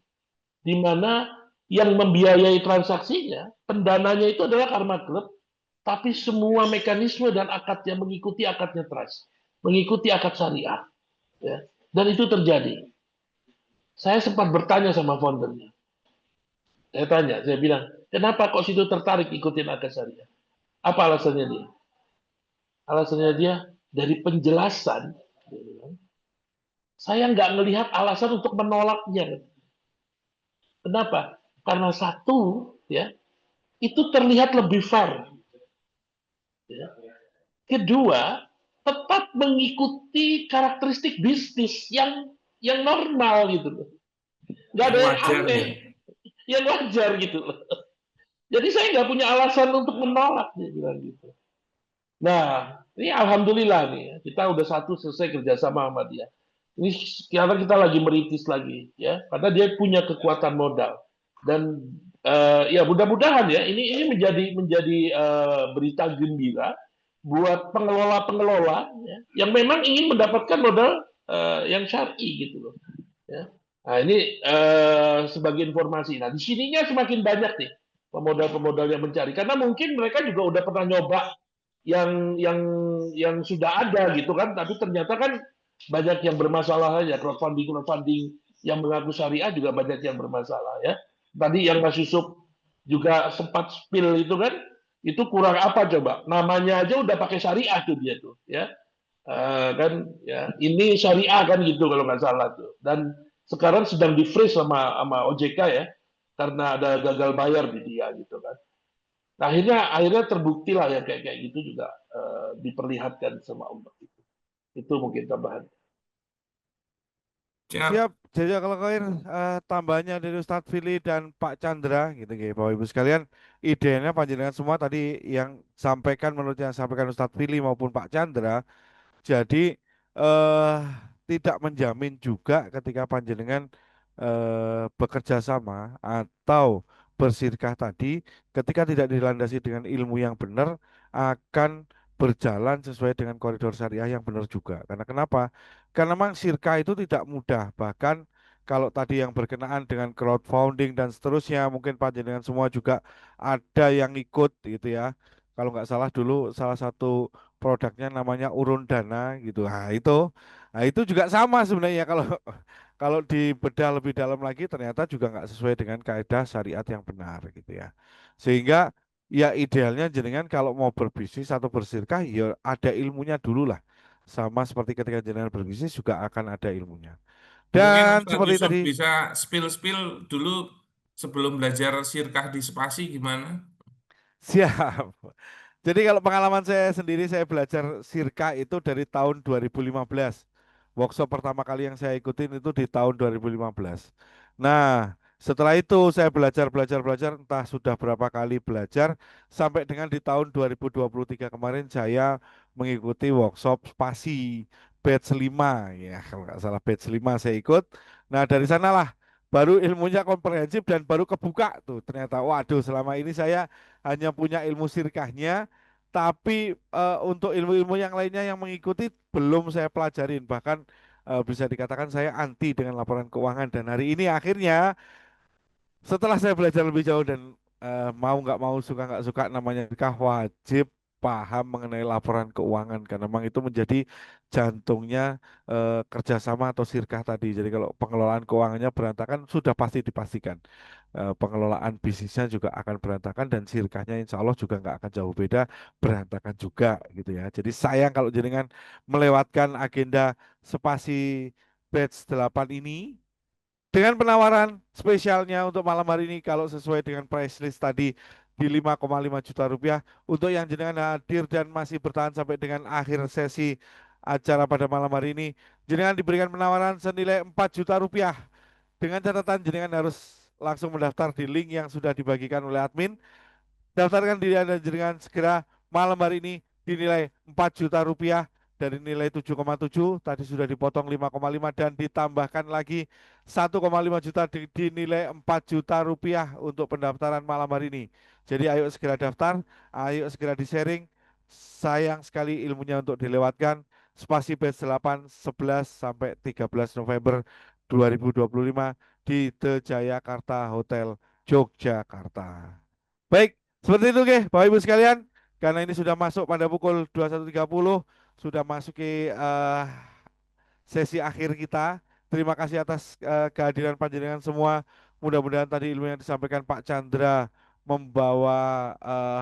di mana yang membiayai transaksinya, pendananya itu adalah Karma Club, tapi semua mekanisme dan akadnya mengikuti akadnya Trust, mengikuti akad syariah. Ya. Dan itu terjadi. Saya sempat bertanya sama foundernya. Saya bilang, kenapa kok situ tertarik ikutin akad syariah? Apa alasannya dia? Alasannya dia, dari penjelasan, saya nggak melihat alasan untuk menolaknya. Kenapa? Karena satu, ya, itu terlihat lebih fair. Ya. Kedua, tetap mengikuti karakteristik bisnis yang normal gitu loh. Nggak ada yang aneh, yang wajar gitu loh. Jadi saya nggak punya alasan untuk menolak, dia bilang gitu. Nah, ini alhamdulillah nih, kita udah selesai kerjasama sama dia. Ini sekarang kita lagi meritis lagi, ya, karena dia punya kekuatan modal. Dan ya mudah-mudahan ya, ini menjadi berita gembira buat pengelola-pengelola ya, yang memang ingin mendapatkan modal yang syar'i gitu loh. Ya. Nah ini sebagai informasi. Nah di sininya semakin banyak nih pemodal-pemodal yang mencari, karena mungkin mereka juga udah pernah nyoba yang sudah ada gitu kan, tapi ternyata kan banyak yang bermasalah aja. Crowdfunding yang mengaku syariah juga banyak yang bermasalah ya. Tadi yang Mas Yusuf juga sempat spill itu kan, itu kurang apa coba? Namanya aja udah pakai syariah tuh dia tuh ya. Kan ya ini syariah kan gitu kalau nggak salah tuh. Dan sekarang sedang di freeze sama OJK ya karena ada gagal bayar di dia gitu kan. Nah, akhirnya terbukti lah ya kayak kayak gitu juga diperlihatkan sama umat itu. Itu mungkin tambahan. Siap. Siap, jadi kalau kalian tambahannya dari Ustadz Fili dan Pak Chandra gitu Bapak Ibu sekalian, idenya panjenengan semua tadi yang sampaikan menurut yang sampaikan Ustadz Fili maupun Pak Chandra. Jadi tidak menjamin juga ketika panjenengan bekerja sama atau bersirkah tadi, ketika tidak dilandasi dengan ilmu yang benar, akan berjalan sesuai dengan koridor syariah yang benar juga. Karena kenapa? Karena memang sirkah itu tidak mudah. Bahkan kalau tadi yang berkenaan dengan crowdfunding dan seterusnya, mungkin panjenengan semua juga ada yang ikut gitu ya. Kalau nggak salah dulu salah satu produknya namanya urun dana gitu. Nah itu juga sama sebenarnya kalau kalau dibedah lebih dalam lagi ternyata juga nggak sesuai dengan kaidah syariat yang benar gitu ya. Sehingga ya idealnya jenengan kalau mau berbisnis atau bersirkah ya ada ilmunya dulu lah. Sama seperti ketika jenengan berbisnis juga akan ada ilmunya. Mungkin Dan Ustadz seperti Yusuf tadi, bisa spill-spill dulu sebelum belajar sirkah di Spasi gimana? siap. Jadi kalau pengalaman saya sendiri, saya belajar sirka itu dari tahun 2015. Workshop pertama kali yang saya ikutin itu di tahun 2015. Nah, setelah itu saya belajar, entah sudah berapa kali belajar, sampai dengan di tahun 2023 kemarin saya mengikuti workshop spasi batch 5. Ya, kalau nggak salah batch 5 saya ikut. Nah, dari sanalah baru ilmunya komprehensif dan baru kebuka tuh. Ternyata, waduh, selama ini saya hanya punya ilmu sirkahnya, tapi untuk ilmu-ilmu yang lainnya yang mengikuti belum saya pelajarin. Bahkan bisa dikatakan saya anti dengan laporan keuangan. Dan hari ini akhirnya setelah saya belajar lebih jauh dan mau nggak mau suka nggak suka namanya nikah wajib paham mengenai laporan keuangan karena memang itu menjadi jantungnya kerjasama atau sirkah tadi. Jadi kalau pengelolaan keuangannya berantakan sudah pasti dipastikan. Pengelolaan bisnisnya juga akan berantakan dan sirkahnya insya Allah juga nggak akan jauh beda, berantakan juga gitu ya. Jadi sayang kalau jenengan melewatkan agenda spasi batch 8 ini dengan penawaran spesialnya untuk malam hari ini kalau sesuai dengan price list tadi di 5,5 juta rupiah untuk yang jenengan hadir dan masih bertahan sampai dengan akhir sesi acara pada malam hari ini, jenengan diberikan penawaran senilai 4 juta rupiah dengan catatan jenengan harus langsung mendaftar di link yang sudah dibagikan oleh admin. Daftarkan diri Anda dengan segera malam hari ini dinilai 4 juta rupiah dari nilai 7,7 tadi sudah dipotong 5,5 dan ditambahkan lagi 1,5 juta dinilai 4 juta rupiah untuk pendaftaran malam hari ini. Jadi ayo segera daftar, ayo segera di-sharing. Sayang sekali ilmunya untuk dilewatkan. Spasi batch 8 11 sampai 13 November 2025 di The Jayakarta Hotel Yogyakarta. Baik, seperti itu Bapak Ibu sekalian, karena ini sudah masuk pada pukul 21.30, sudah masuki sesi akhir kita. Terima kasih atas kehadiran panjenengan semua. Mudah-mudahan tadi ilmu yang disampaikan Pak Chandra membawa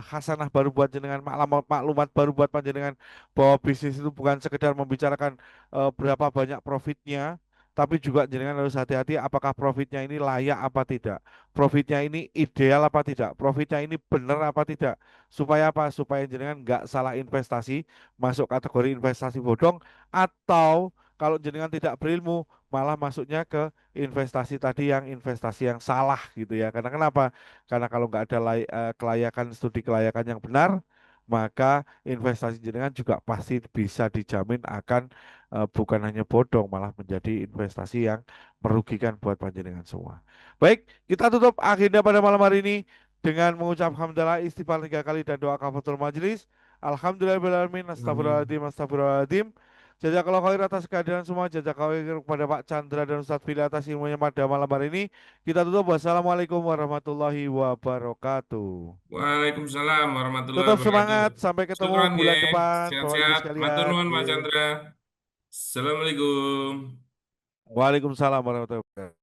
hasanah baru buat jenengan, maklumat, maklumat baru buat panjenengan bahwa bisnis itu bukan sekedar membicarakan berapa banyak profitnya, tapi juga jenengan harus hati-hati apakah profitnya ini layak apa tidak, profitnya ini ideal apa tidak, profitnya ini benar apa tidak, supaya apa? Supaya jenengan nggak salah investasi, masuk kategori investasi bodong, atau kalau jenengan tidak berilmu malah masuknya ke investasi tadi yang investasi yang salah gitu ya. Karena kenapa? Karena kalau nggak ada kelayakan studi kelayakan yang benar, maka investasi jenengan juga pasti bisa dijamin akan bukan hanya bodong, malah menjadi investasi yang merugikan buat panjenengan semua. Baik, kita tutup agenda pada malam hari ini dengan mengucap hamdalah istighfar 3 kali dan doa kafatul majelis. Alhamdulillahirrahmanirrahim. Amin. Astagfirullahaladzim. Astagfirullahaladzim. Jazakallah khair atas kehadiran semua. Jazakallah khair kepada Pak Chandra dan Ustadz Fili atas ilmunya pada malam hari ini. Kita tutup. Wassalamualaikum warahmatullahi wabarakatuh. Waalaikumsalam warahmatullahi Tetap wabarakatuh. semangat. Sampai ketemu Syukron ya. bulan depan, Bapak Ibu Sehat-sehat. Matur sekalian. nuwun Pak Ye. Chandra. Assalamualaikum. Waalaikumsalam warahmatullahi wabarakatuh.